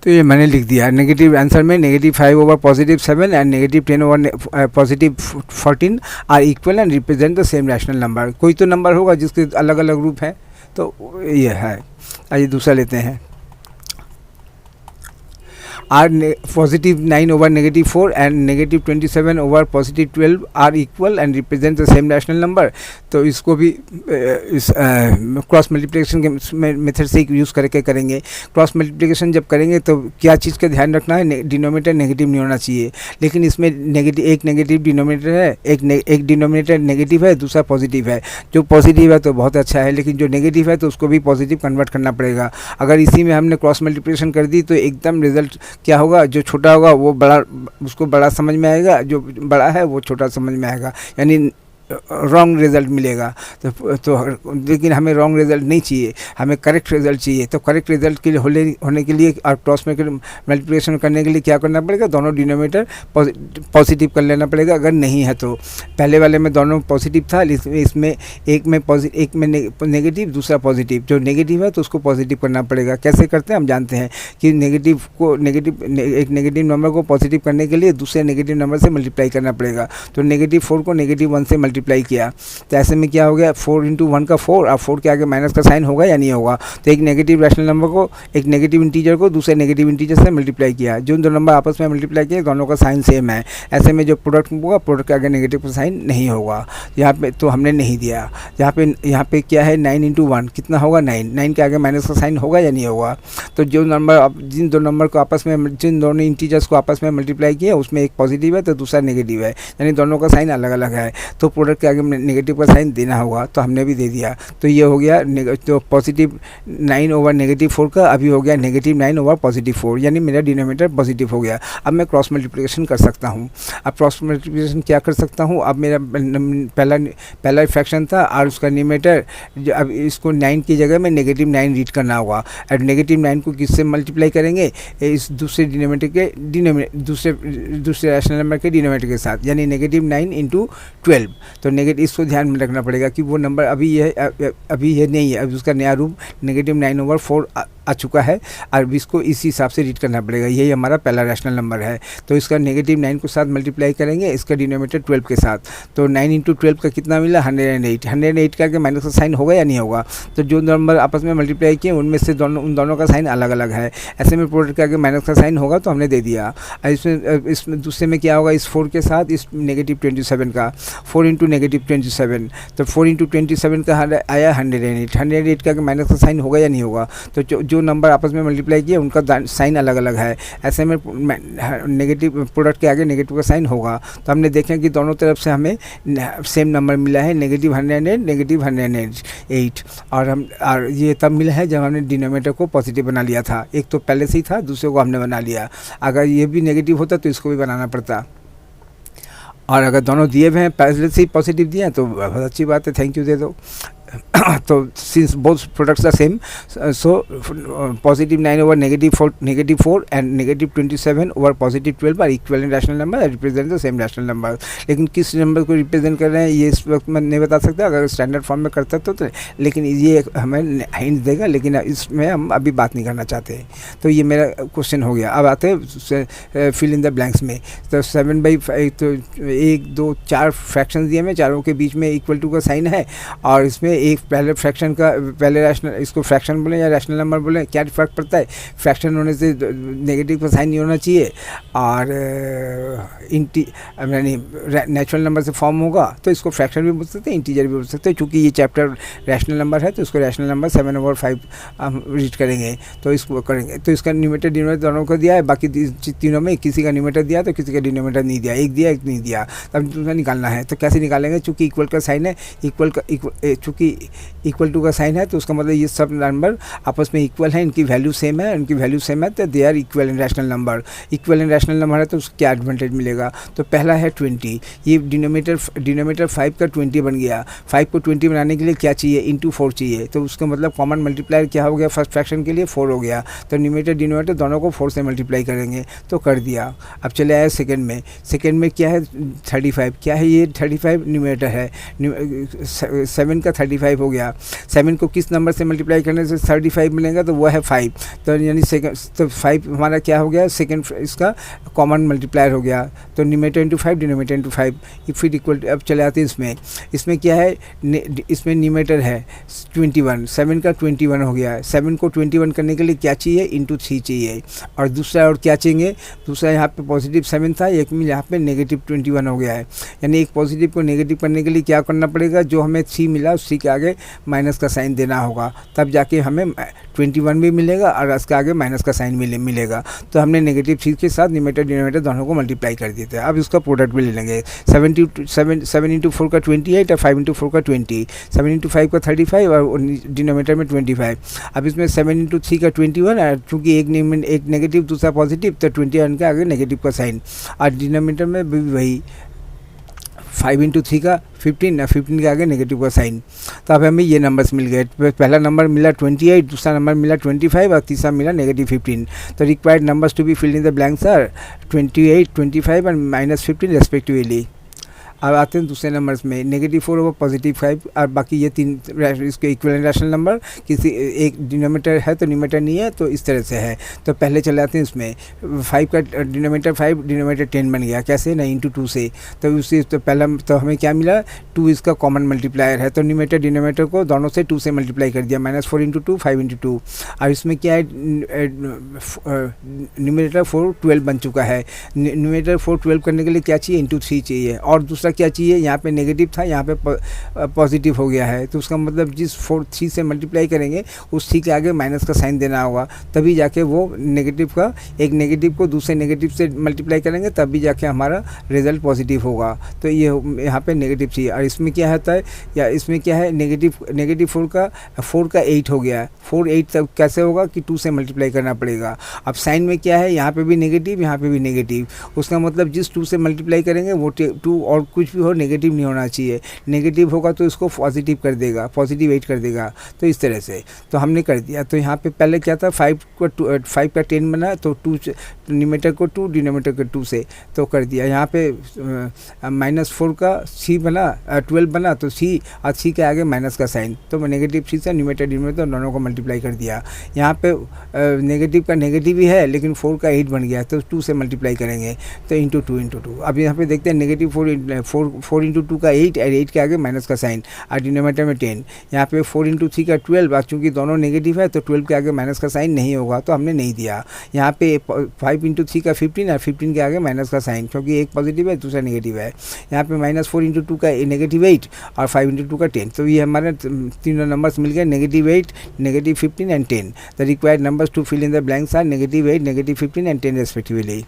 तो ये मैंने लिख दिया, नेगेटिव आंसर में negative 5/+7 and negative 10/+14 are equal and represent the same rational number. कोई तो नंबर होगा जिसके अलग अलग रूप हैं, तो ये है। आइए दूसरा लेते हैं। Are positive 9/-4 and negative 27/+12 are equal and represent the same rational number. तो इसको भी इस क्रॉस मल्टीप्लिकेशन के मेथड से यूज़ करके करेंगे। क्रॉस मल्टीप्लिकेशन जब करेंगे तो क्या चीज़ का ध्यान रखना है, डिनोमिनेटर नेगेटिव नहीं होना चाहिए। लेकिन इसमें एक नेगेटिव डिनोमिनेटर है, एक डिनोमिनेटर नेगेटिव है, दूसरा पॉजिटिव है। जो पॉजिटिव है तो बहुत अच्छा है, लेकिन जो नेगेटिव है तो उसको भी पॉजिटिव कन्वर्ट करना पड़ेगा। अगर इसी में हमने क्रॉस मल्टीप्लिकेशन कर दी तो एकदम रिजल्ट क्या होगा, जो छोटा होगा वो बड़ा, उसको बड़ा समझ में आएगा, जो बड़ा है वो छोटा समझ में आएगा, यानी रॉन्ग रिज़ल्ट मिलेगा। तो लेकिन हमें रॉन्ग रिज़ल्ट नहीं चाहिए, हमें करेक्ट रिज़ल्ट चाहिए। तो करेक्ट रिज़ल्ट के लिए होने के लिए और क्रॉस मल्टीप्लिकेशन करने के लिए क्या करना पड़ेगा, दोनों डिनोमिनेटर पॉजिटिव कर लेना पड़ेगा। अगर नहीं है तो पहले वाले में दोनों पॉजिटिव था, इसमें एक में नेगेटिव, दूसरा पॉजिटिव। जो नेगेटिव है तो उसको पॉजिटिव करना पड़ेगा। कैसे करते हैं हम जानते हैं कि एक नेगेटिव नंबर को पॉजिटिव करने के लिए दूसरे नेगेटिव नंबर से मल्टीप्लाई करना पड़ेगा। तो -4 को -1 से मल्टीप्लाई मल्टीप्लाई किया, तो ऐसे में क्या हो गया 4 इंटू 1 का 4, अब 4 के आगे माइनस का साइन होगा या नहीं होगा। तो एक नेगेटिव रैशनल नंबर को, एक नेगेटिव इंटीजर को दूसरे नेगेटिव इंटीजर से मल्टीप्लाई किया, जो दो नंबर आपस में मल्टीप्लाई किए दोनों का साइन सेम है, ऐसे में जो प्रोडक्ट होगा प्रोडक्ट के आगे नेगेटिव का साइन नहीं होगा। यहाँ पे तो हमने नहीं दिया। यहाँ पे क्या है 9 इंटू 1 कितना होगा 9, 9 के आगे माइनस का साइन होगा या नहीं होगा। तो जो नंबर जिन दो नंबर को आपस में, जिन दोनों इंटीजर्स को आपस में मल्टीप्लाई किया उसमें एक पॉजिटिव है तो दूसरा नेगेटिव है, यानी दोनों का साइन अलग अलग है, तो प्रोडक्ट के आगे नेगेटिव का साइन देना होगा, तो हमने भी दे दिया। तो ये हो गया तो पॉजिटिव 9 ओवर नेगेटिव 4 का अभी हो गया नेगेटिव 9 ओवर पॉजिटिव 4, यानी मेरा डिनोमिनेटर पॉजिटिव हो गया। अब मैं क्रॉस मल्टीप्लिकेशन कर सकता हूँ। अब क्रॉस मल्टीप्लिकेशन क्या कर सकता हूँ, अब मेरा पहला फ्रैक्शन था और उसका न्यूमरेटर, अब इसको 9 की जगह में नेगेटिव 9 रीड करना होगा, और नेगेटिव 9 को किससे मल्टीप्लाई करेंगे, इस दूसरे डिनोमिनेटर के दूसरे रैशनल नंबर के डिनोमिनेटर के साथ, यानी नेगेटिव 9 इंटू 12। तो नेगेटिव, इसको ध्यान में रखना पड़ेगा कि वो नंबर अभी ये नहीं है, अब उसका नया रूप नेगेटिव 9 ओवर 4 आ चुका है, और इसको इसी हिसाब से रीड करना पड़ेगा। यही हमारा पहला रैशनल नंबर है, तो इसका नेगेटिव 9 के साथ मल्टीप्लाई करेंगे, इसका डिनोमिनेटर 12 के साथ, तो 9 इंटू 12 का कितना मिला 108। 108 का माइनस का साइन होगा या नहीं होगा। तो जो नंबर आपस में मल्टीप्लाई किए उनमें से उन दोनों का साइन अलग अलग है, ऐसे में प्रोडक्ट के आगे माइनस का साइन होगा, तो हमने दे दिया। इसमें दूसरे में क्या होगा, इस 4 के साथ इस नेगेटिव 27 का 4 इंटू नेगेटिव 27, तो 4 इंटू 27 का आया 108। 108 का माइनस का साइन होगा या नहीं होगा। तो जो नंबर आपस में मल्टीप्लाई किए उनका साइन अलग अलग है, ऐसे में नेगेटिव प्रोडक्ट के आगे नेगेटिव का साइन होगा। तो हमने देखें कि दोनों तरफ से हमें सेम नंबर मिला है, नेगेटिव 108 नेगेटिव 108, और ये तब मिला है जब हमने डिनोमिनेटर को पॉजिटिव बना लिया था। एक तो पहले से ही था, दूसरे को हमने बना लिया। अगर ये भी नेगेटिव होता तो इसको भी बनाना पड़ता, और अगर दोनों दिए हुए हैं पहले से ही पॉजिटिव दिए हैं तो बहुत अच्छी बात है, थैंक यू दे दो। तो since both products are same, so positive 9 over negative 4 and negative 27 over positive 12 are equivalent rational number, represent the same rational number. लेकिन किस नंबर को रिप्रेजेंट कर रहे हैं ये इस वक्त मैं नहीं बता सकता, अगर स्टैंडर्ड फॉर्म में करता तो लेकिन ये हमें हिंट देगा, लेकिन इसमें हम अभी बात नहीं करना चाहते हैं। तो ये मेरा क्वेश्चन हो गया। अब आते हैं फिल इन द ब्लैंक्स में। तो 7/5, तो 1 2 4 फ्रैक्शन दिए हैं, चारों के बीच में इक्वल टू का साइन है, और इसमें एक पहले फ्रैक्शन का पहले रैशनल, इसको फ्रैक्शन बोलें या रैशनल नंबर बोलें, क्या फ़र्क पड़ता है। फ्रैक्शन होने से नेगेटिव का साइन नहीं होना चाहिए, और यानी नेचुरल नंबर से फॉर्म होगा तो इसको फ्रैक्शन भी बोल सकते हैं, इंटीजर भी बोल सकते हैं। चूँकि ये चैप्टर रैशनल नंबर है तो इसको रैशनल नंबर 7/5 हम रीड करेंगे, तो इसको करेंगे। तो इसका न्यूमरेटर डिनोमिनेटर दोनों को दिया है, बाकी तीनों में किसी का न्यूमरेटर दिया तो किसी का डिनोमिनेटर नहीं दिया, एक दिया एक नहीं दिया, तब दूसरा निकालना है। तो कैसे निकालेंगे, चूँकि इक्वल का साइन है, चूँकि इक्वल टू का साइन है तो उसका मतलब ये सब नंबर आपस में इक्वल है, इनकी वैल्यू सेम है, उनकी वैल्यू सेम है, तो they are equal in rational number. Equal in rational number है तो उसको क्या एडवांटेज मिलेगा। तो पहला है 20, ये डिनोमिनेटर 5 का 20 बन गया। 5 को 20 बनाने के लिए क्या चाहिए, इंटू 4 चाहिए, तो उसका मतलब कॉमन मल्टीप्लायर क्या हो गया, फर्स्ट फ्रैक्शन के लिए 4 हो गया, तो न्यूमरेटर डिनोमिनेटर दोनों को 4 से मल्टीप्लाई करेंगे, तो कर दिया। अब चले आए सेकेंड में क्या है 35, क्या है ये 35 न्यूमरेटर है, 7 का 35 हो गया। 7 को किस नंबर से मल्टीप्लाई करने से 35 मिलेगा, तो वो है 5, तो यानी सेकंड, तो 5 हमारा क्या हो गया, सेकंड इसका कॉमन मल्टीप्लायर हो गया, तो न्यूमरेटर इंटू 5 डिनोमिनेटर इंटू 5 फिर इक्वल। अब चले आते हैं इसमें क्या है, इसमें न्यूमरेटर है 21, 7 का 21 हो गया। 7 को 21 करने के लिए क्या चाहिए, इंटू 3 चाहिए, और दूसरा और क्या चाहिए, दूसरा यहाँ पे पॉजिटिव 7 था, एक में यहाँ पे नेगेटिव 21 हो गया है, यानी एक पॉजिटिव को नेगेटिव करने के लिए क्या करना पड़ेगा, जो हमें 3 मिला उसी के आगे माइनस का साइन देना होगा, तब जाके हमें 21 भी मिलेगा और उसके आगे माइनस का साइन मिलेगा। तो हमने नेगेटिव 3 के साथ न्यूमरेटर डिनोमिनेटर दोनों को मल्टीप्लाई कर दिए थे। अब इसका प्रोडक्ट भी ले लेंगे। 7 इंटू 4 का 28 और 5 इंटू 4 का 20, 7 इंटू 5 का 35 और डिनोमिनेटर में 25। अब इसमें 7 इंटू 3 का 21, और चूँकि एक नेगेटिव दूसरा पॉजिटिव, तो 21 के आगे नेगेटिव का साइन, और डिनोमिनेटर में भी वही 5 इंटू 3 का 15 और 15 के आगे नेगेटिव का साइन। तो अब हमें ये नंबर्स मिल गए। पहला नंबर मिला 28, दूसरा नंबर मिला 25 और तीसरा मिला नेगेटिव 15। तो required numbers to be filled in the blanks are 28, 25 and -15 respectively. अब आते हैं दूसरे नंबर्स में, -4 ओवर +5 और बाकी ये 3 इसके इक्विवेलेंट रैशनल नंबर, किसी एक डिनोमिनेटर है तो न्यूमरेटर नहीं है, तो इस तरह से है। तो पहले चले आते हैं इसमें, 5 का डिनोमिनेटर 5, डिनोमिनेटर 10 बन गया, कैसे ना, इंटू 2 से। तो उससे तो पहला तो हमें क्या मिला, 2 इसका कॉमन मल्टीप्लायर है, तो न्यूमरेटर डिनोमिनेटर को दोनों से 2 से मल्टीप्लाई कर दिया, -4 × 2 5 × 2। और इसमें क्या है, न्यूमरेटर 4 12 बन चुका है। न्यूमरेटर 4 12 करने के लिए क्या चाहिए, इंटू 3 चाहिए। और दूसरा क्या चाहिए, यहाँ पे नेगेटिव था, यहाँ पे पॉजिटिव हो गया है, तो उसका मतलब जिस 3 से मल्टीप्लाई करेंगे उस 3 के आगे माइनस का साइन देना होगा, तभी जाके वो नेगेटिव का, एक नेगेटिव को दूसरे नेगेटिव से मल्टीप्लाई करेंगे तभी जाके हमारा रिजल्ट पॉजिटिव होगा। तो ये यहाँ पे नेगेटिव चाहिए। और इसमें क्या होता है, या इसमें क्या है, नेगेटिव 4 का 8 हो गया। 4 8 तब कैसे होगा कि 2 से मल्टीप्लाई करना पड़ेगा। अब साइन में क्या है, यहाँ पे भी नेगेटिव, यहाँ पे भी नेगेटिव, उसका मतलब जिस 2 से मल्टीप्लाई करेंगे वो 2 और कुछ भी हो नेगेटिव नहीं होना चाहिए। नेगेटिव होगा तो इसको पॉजिटिव कर देगा, +8 कर देगा। तो इस तरह से तो हमने कर दिया। तो यहाँ पे पहले क्या था, 5 का 10 बना, तो 2 न्यूमरेटर को 2, डिनोमिनेटर को 2 से तो कर दिया। यहाँ पे -4 का C बना, 12 बना, तो C और C के आगे माइनस का साइन, तो नेगेटिव C से न्यूमरेटर डिनोमिनेटर दोनों को मल्टीप्लाई कर दिया। यहाँ पे नेगेटिव का नेगेटिव ही है, लेकिन 4 का 8 बन गया, तो 2 से मल्टीप्लाई करेंगे, तो इंटू 2 × 2। अब यहाँ पे देखते हैं, -4 × 2 का 8 और 8 के आगे माइनस का साइन, और डिनोमिनेटर में 10। यहाँ पे 4 × 3 का 12, और चूँकि दोनों नेगेटिव है तो 12 के आगे माइनस का साइन नहीं होगा, तो हमने नहीं दिया। यहाँ पे 5 × 3 का 15, और 15 के आगे माइनस का साइन, क्योंकि एक पॉजिटिव है दूसरा नेगेटिव है। यहाँ पे -4 × 2 का -8 और 5 × 2 का 10। तो ये हमारे तीनों नंबर्स मिल गए, -8, -15 and 10। The required numbers to fill in the blanks are -8, -15 and 10 respectively.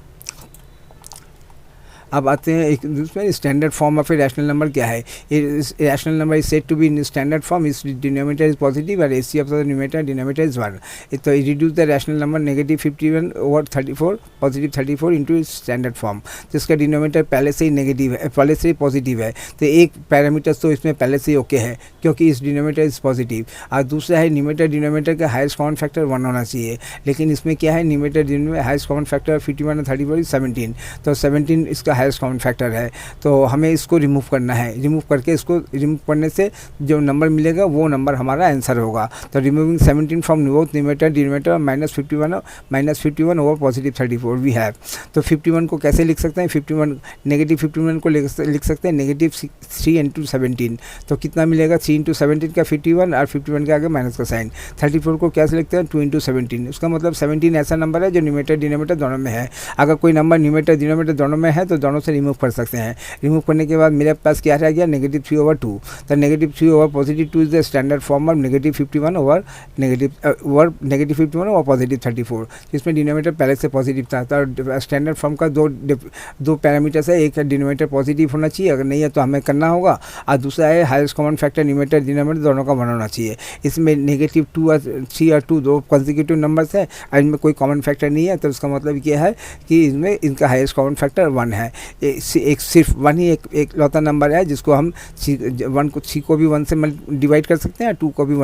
अब आते हैं एक दूसरे, standard form of a rational number क्या है। Rational number is said to be in standard form, इस डिनोमिनेटर इज पॉजिटिव और AC of the numerator denominator is 1। तो reduce the rational number -51 over 34 +34 into standard form, जिसका denominator पहले से ही negative है, पहले से ही पॉजिटिव है। तो एक पैरामीटर तो इसमें पहले से ही ओके है, क्योंकि इस डिनोमिनेटर इज पॉजिटिव। और दूसरा है, न्यूमरेटर डिनोमिनेटर का हाईएस्ट कॉमन फैक्टर 1 होना चाहिए, लेकिन इसमें क्या है, numerator denominator highest common factor 51 और 34 इज 17, तो 17 इसका हाईएस्ट कॉमन फैक्टर है। तो हमें इसको रिमूव करना है, रिमूव करके इसको रिमूव करने से जो नंबर मिलेगा वो नंबर हमारा आंसर होगा। तो removing 17 from both numerator denominator -51 over +34 we have. तो 51 को कैसे लिख सकते हैं, -51 को लिख सकते हैं -3 × 17। तो कितना मिलेगा, 3 × 17 का 51 और 51 के आगे माइनस का साइन। 34 को कैसे लिखते हैं, 2 × 17। उसका मतलब 17 ऐसा नंबर है जो न्यूमरेटर डिनोमिनेटर दोनों में है। अगर कोई नंबर न्यूमरेटर डिनोमिनेटर दोनों में है तो दोनों से रिमूव कर सकते हैं। रिमूव करने के बाद मेरे पास क्या रह गया, -3 ओवर 2। तो -3 over +2 is the standard form of -51 over -51 over +34, जिसमें डिनोमिनेटर पहले से पॉजिटिव था। तो स्टैंडर्ड फॉर्म का दो पैरामीटर्स है, एक है डिनोमिनेटर पॉजिटिव होना चाहिए, अगर नहीं है तो हमें करना होगा, और दूसरा है highest common factor numerator denominator दोनों का 1 होना चाहिए। इसमें -2 और 3 और 2 दो कॉन्जिक्यूटिव नंबर्स हैं और इनमें कोई कॉमन फैक्टर नहीं है, तो उसका मतलब ये है कि इसमें इनका हाईएस्ट कॉमन फैक्टर 1 है। एक सिर्फ 1 ही एक लौता नंबर है जिसको हम 1 को C को भी 1 से डिवाइड कर सकते हैं, 2 को भी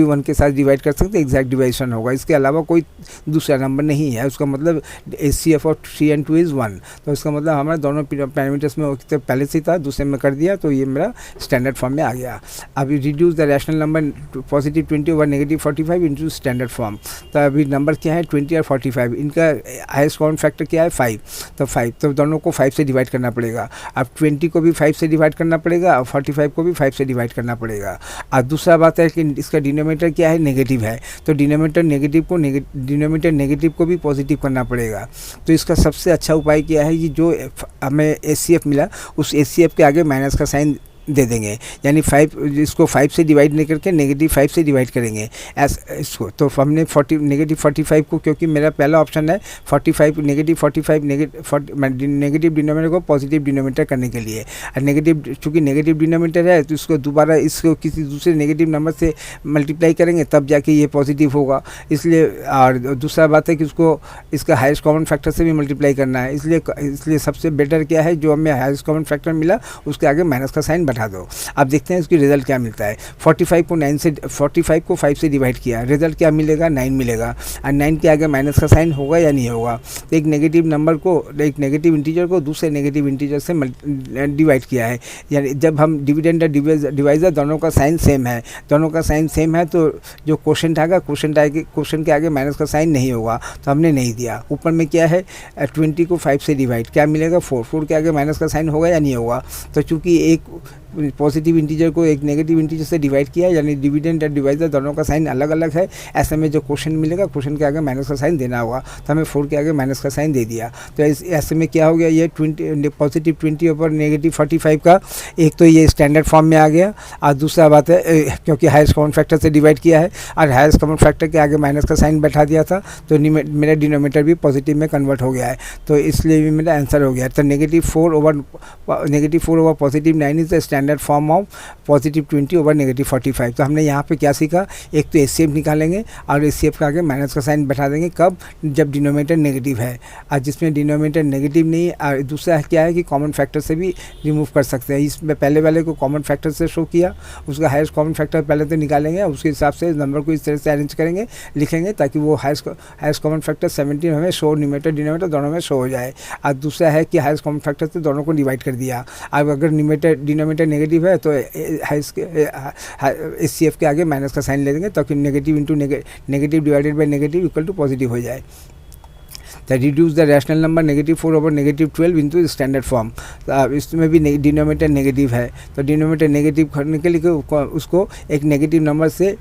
1 के साथ डिवाइड कर सकते हैं, एग्जैक्ट डिवाइडेशन होगा। इसके अलावा कोई दूसरा नंबर नहीं है। उसका मतलब HCF ऑफ 3 and 2 इज़ 1। तो उसका मतलब हमारे दोनों पैरामीटर्स में पहले से था, दूसरे में कर दिया, तो ये मेरा स्टैंडर्ड फॉर्म में आ गया। अभी reduce the rational number +20 over -45 into standard form. तो अभी नंबर क्या है, 20 और 45, इनका हाईएस्ट कॉमन फैक्टर क्या है, 5। तो 5, तो दोनों को 5 से डिवाइड करना पड़ेगा। अब 20 को भी 5 से डिवाइड करना पड़ेगा और 45 को भी 5 से डिवाइड करना पड़ेगा। और दूसरा बात है कि इसका डिनोमिनेटर क्या है, नेगेटिव है, तो डिनोमिनेटर नेगेटिव को भी पॉजिटिव करना पड़ेगा। तो इसका सबसे अच्छा उपाय क्या है, ये जो हमें HCF मिला उस HCF के आगे माइनस का साइन दे देंगे, यानी 5 इसको 5 से डिवाइड नहीं करके -5 से डिवाइड करेंगे इसको। तो हमने -45 को, क्योंकि मेरा पहला ऑप्शन है 45 नेगेटिव डिनोमिनेटर को पॉजिटिव डिनोमिनेटर करने के लिए, और नेगेटिव चूँकि नेगेटिव डिनोमिनेटर है तो इसको दोबारा इसको किसी दूसरे नेगेटिव नंबर से मल्टीप्लाई करेंगे तब जाके ये पॉजिटिव होगा। इसलिए और दूसरा बात है कि उसको इसका हाईएस्ट कॉमन फैक्टर से भी मल्टीप्लाई करना है। इसलिए सबसे बेटर क्या है, जो हमें हाईएस्ट कॉमन फैक्टर मिला उसके आगे माइनस का साइन बैठा दो। अब देखते हैं इसकी रिजल्ट क्या मिलता है। 45 को 5 से डिवाइड किया, रिजल्ट क्या मिलेगा, 9 मिलेगा। और 9 के आगे माइनस का साइन होगा या नहीं होगा। तो एक नेगेटिव नंबर को, एक नेगेटिव इंटीजर को दूसरे नेगेटिव इंटीजर से डिवाइड किया है, यानी जब हम डिविडेंड और डिवाइजर दोनों का साइन सेम है, तो जो क्वोशंट आएगा, क्वोशंट के आगे माइनस का साइन नहीं होगा, तो हमने नहीं दिया। ऊपर में क्या है, 20 को 5 से डिवाइड, क्या मिलेगा, 4 के आगे माइनस का साइन होगा या नहीं होगा। तो चूंकि एक पॉजिटिव इंटीजर को एक नेगेटिव इंटीजर से डिवाइड किया, यानी डिविडेंड और डिवाइजर दोनों का साइन अलग अलग है, ऐसे में जो क्वोशंट मिलेगा, क्वोशंट के आगे माइनस का साइन देना होगा, तो हमें 4 के आगे माइनस का साइन दे दिया। तो ऐसे में क्या हो गया, ये पॉजिटिव 20 ऊपर नेगेटिव 45 का एक तो ये स्टैंडर्ड फॉर्म में आ गया। और दूसरा बात है, क्योंकि हाईएस्ट कॉमन फैक्टर से डिवाइड किया है और हाईएस्ट कॉमन फैक्टर के आगे माइनस का साइन बैठा दिया था, तो मेरा डिनोमिनेटर भी पॉजिटिव में कन्वर्ट हो गया है, तो इसलिए भी मेरा आंसर हो गया। तो -4 over positive 9 is the standard form of positive 20 over -45। तो हमने यहाँ पे क्या सीखा, एक तो एचसीएफ निकालेंगे और एचसीएफ के आगे माइनस का साइन बैठा देंगे, कब, जब डिनोमिनेटर नेगेटिव है। और जिसमें डिनोमिनेटर नेगेटिव नहीं है, और दूसरा क्या है कि कॉमन फैक्टर से भी रिमूव कर सकते हैं। इसमें पहले वाले को कॉमन फैक्टर से शो किया, उसका हाईएस्ट कॉमन फैक्टर पहले तो निकालेंगे, उसके हिसाब से नंबर को इस तरह से अरेंज करेंगे, लिखेंगे, ताकि वो हाईएस्ट कॉमन फैक्टर 17 हमें शो, न्यूमरेटर डिनोमिनेटर दोनों में शो हो जाए। और दूसरा है कि हाईएस्ट कॉमन फैक्टर से दोनों को डिवाइड कर दिया। अब अगर डिनोमिनेटर नेगेटिव है तो एचसीएफ के आगे माइनस का साइन ले देंगे, ताकि negative into negative divided by negative equal to positive हो जाए। तो reduce the rational number -4 over -12 into standard form. इसमें भी डिनोमिनेटर नेगेटिव है, तो डिनोमिनेटर नेगेटिव करने के लिए उसको एक नेगेटिव नंबर से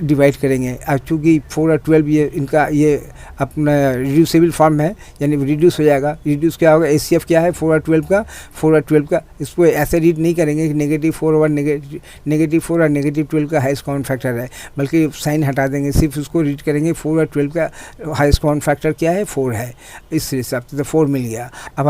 डिवाइड करेंगे। अब चूँकि 4 और 12 ये अपना रिड्यूसेबल फॉर्म है, यानी रिड्यूस हो जाएगा। रिड्यूस क्या होगा, एचसीएफ क्या है, 4 और 12 का, इसको ऐसे रीड नहीं करेंगे कि -4 ओवर -4 और -12 का हाईएस्ट कॉमन फैक्टर है, बल्कि साइन हटा देंगे, सिर्फ उसको रीड करेंगे 4 और 12 का हाईएस्ट कॉमन फैक्टर क्या है, 4 है। इस हिसाब से तो 4 मिल गया। अब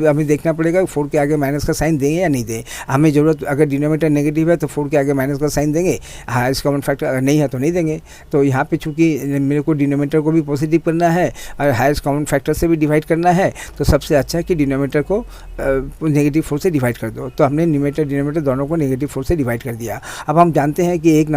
हमें देखना पड़ेगा 4 के आगे माइनस का साइन देंगे या नहीं दें। हमें ज़रूरत, अगर डिनोमिनेटर नेगेटिव है तो 4 के आगे माइनस का साइन देंगे, हाईएस्ट कॉमन फैक्टर अगर नहीं है तो नहीं देंगे। तो यहाँ पे चूंकि मेरे को डिनोमिनेटर को भी पॉजिटिव करना है और हाईएस्ट कॉमन फैक्टर से भी डिवाइड करना है, तो सबसे अच्छा है कि डिनोमिनेटर को -4 से डिवाइड कर दो। तो हमने न्यूमरेटर डिनोमिनेटर दोनों को -4 से डिवाइड कर दिया। अब हम जानते हैं कि एक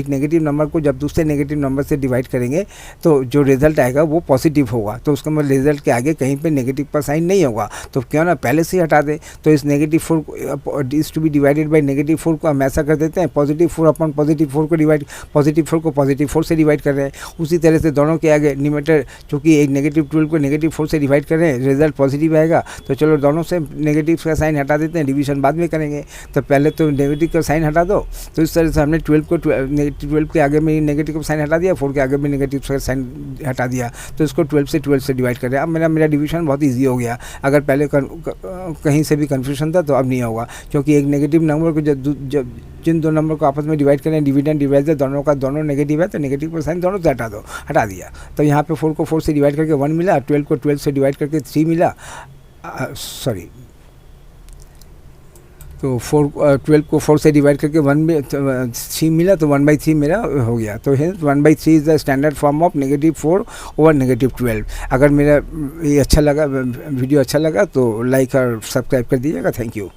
नेगेटिव नंबर को जब दूसरे नेगेटिव नंबर से डिवाइड करेंगे तो जो रिजल्ट आएगा वो पॉजिटिव होगा, तो उसका मतलब रिजल्ट के आगे कहीं पे नेगेटिव का साइन नहीं होगा, तो क्यों ना पहले से ही हटा दें। तो इस -4 is to be divided by -4 को हम ऐसा कर देते हैं, +4 अपॉन +4 को डिवाइड, +4 को +4 से डिवाइड कर रहे हैं। उसी तरह से दोनों के आगे न्यूमरेटर, चूँकि एक -12 को -4 से डिवाइड कर रहे हैं, रिजल्ट पॉजिटिव आएगा, तो चलो दोनों से नेगेटिव का साइन हटा देते हैं, डिवीजन बाद में करेंगे। तो पहले तो नेगेटिव का साइन हटा दो। तो इस तरह से हमने 12 के आगे में नेगेटिव का साइन हटा दिया, 4 के आगे में नेगेटिव का साइन हटा दिया, तो इसको 12 से डिवाइड कर रहे हैं। अब मेरा डिवीजन बहुत ईजी हो गया। अगर पहले कहीं से भी कन्फ्यूजन था तो अब नहीं होगा, क्योंकि एक नेगेटिव नंबर को जब जिन दो नंबर को आपस में डिवाइड करें, डिविडेंड डिवाइडर दोनों नेगेटिव है, तो नेगेटिव का साइन दोनों से हटा दिया। तो यहाँ पे 4 को 4 से डिवाइड करके 1 मिला, 12 को 12 से डिवाइड करके 3 मिला, तो 12 को 4 से डिवाइड करके 3 मिला, तो 1/3 मेरा हो गया। तो 1/3 is the standard form of -4 over -12। अगर मेरा ये अच्छा लगा, वीडियो अच्छा लगा तो लाइक और सब्सक्राइब कर दीजिएगा। Thank you.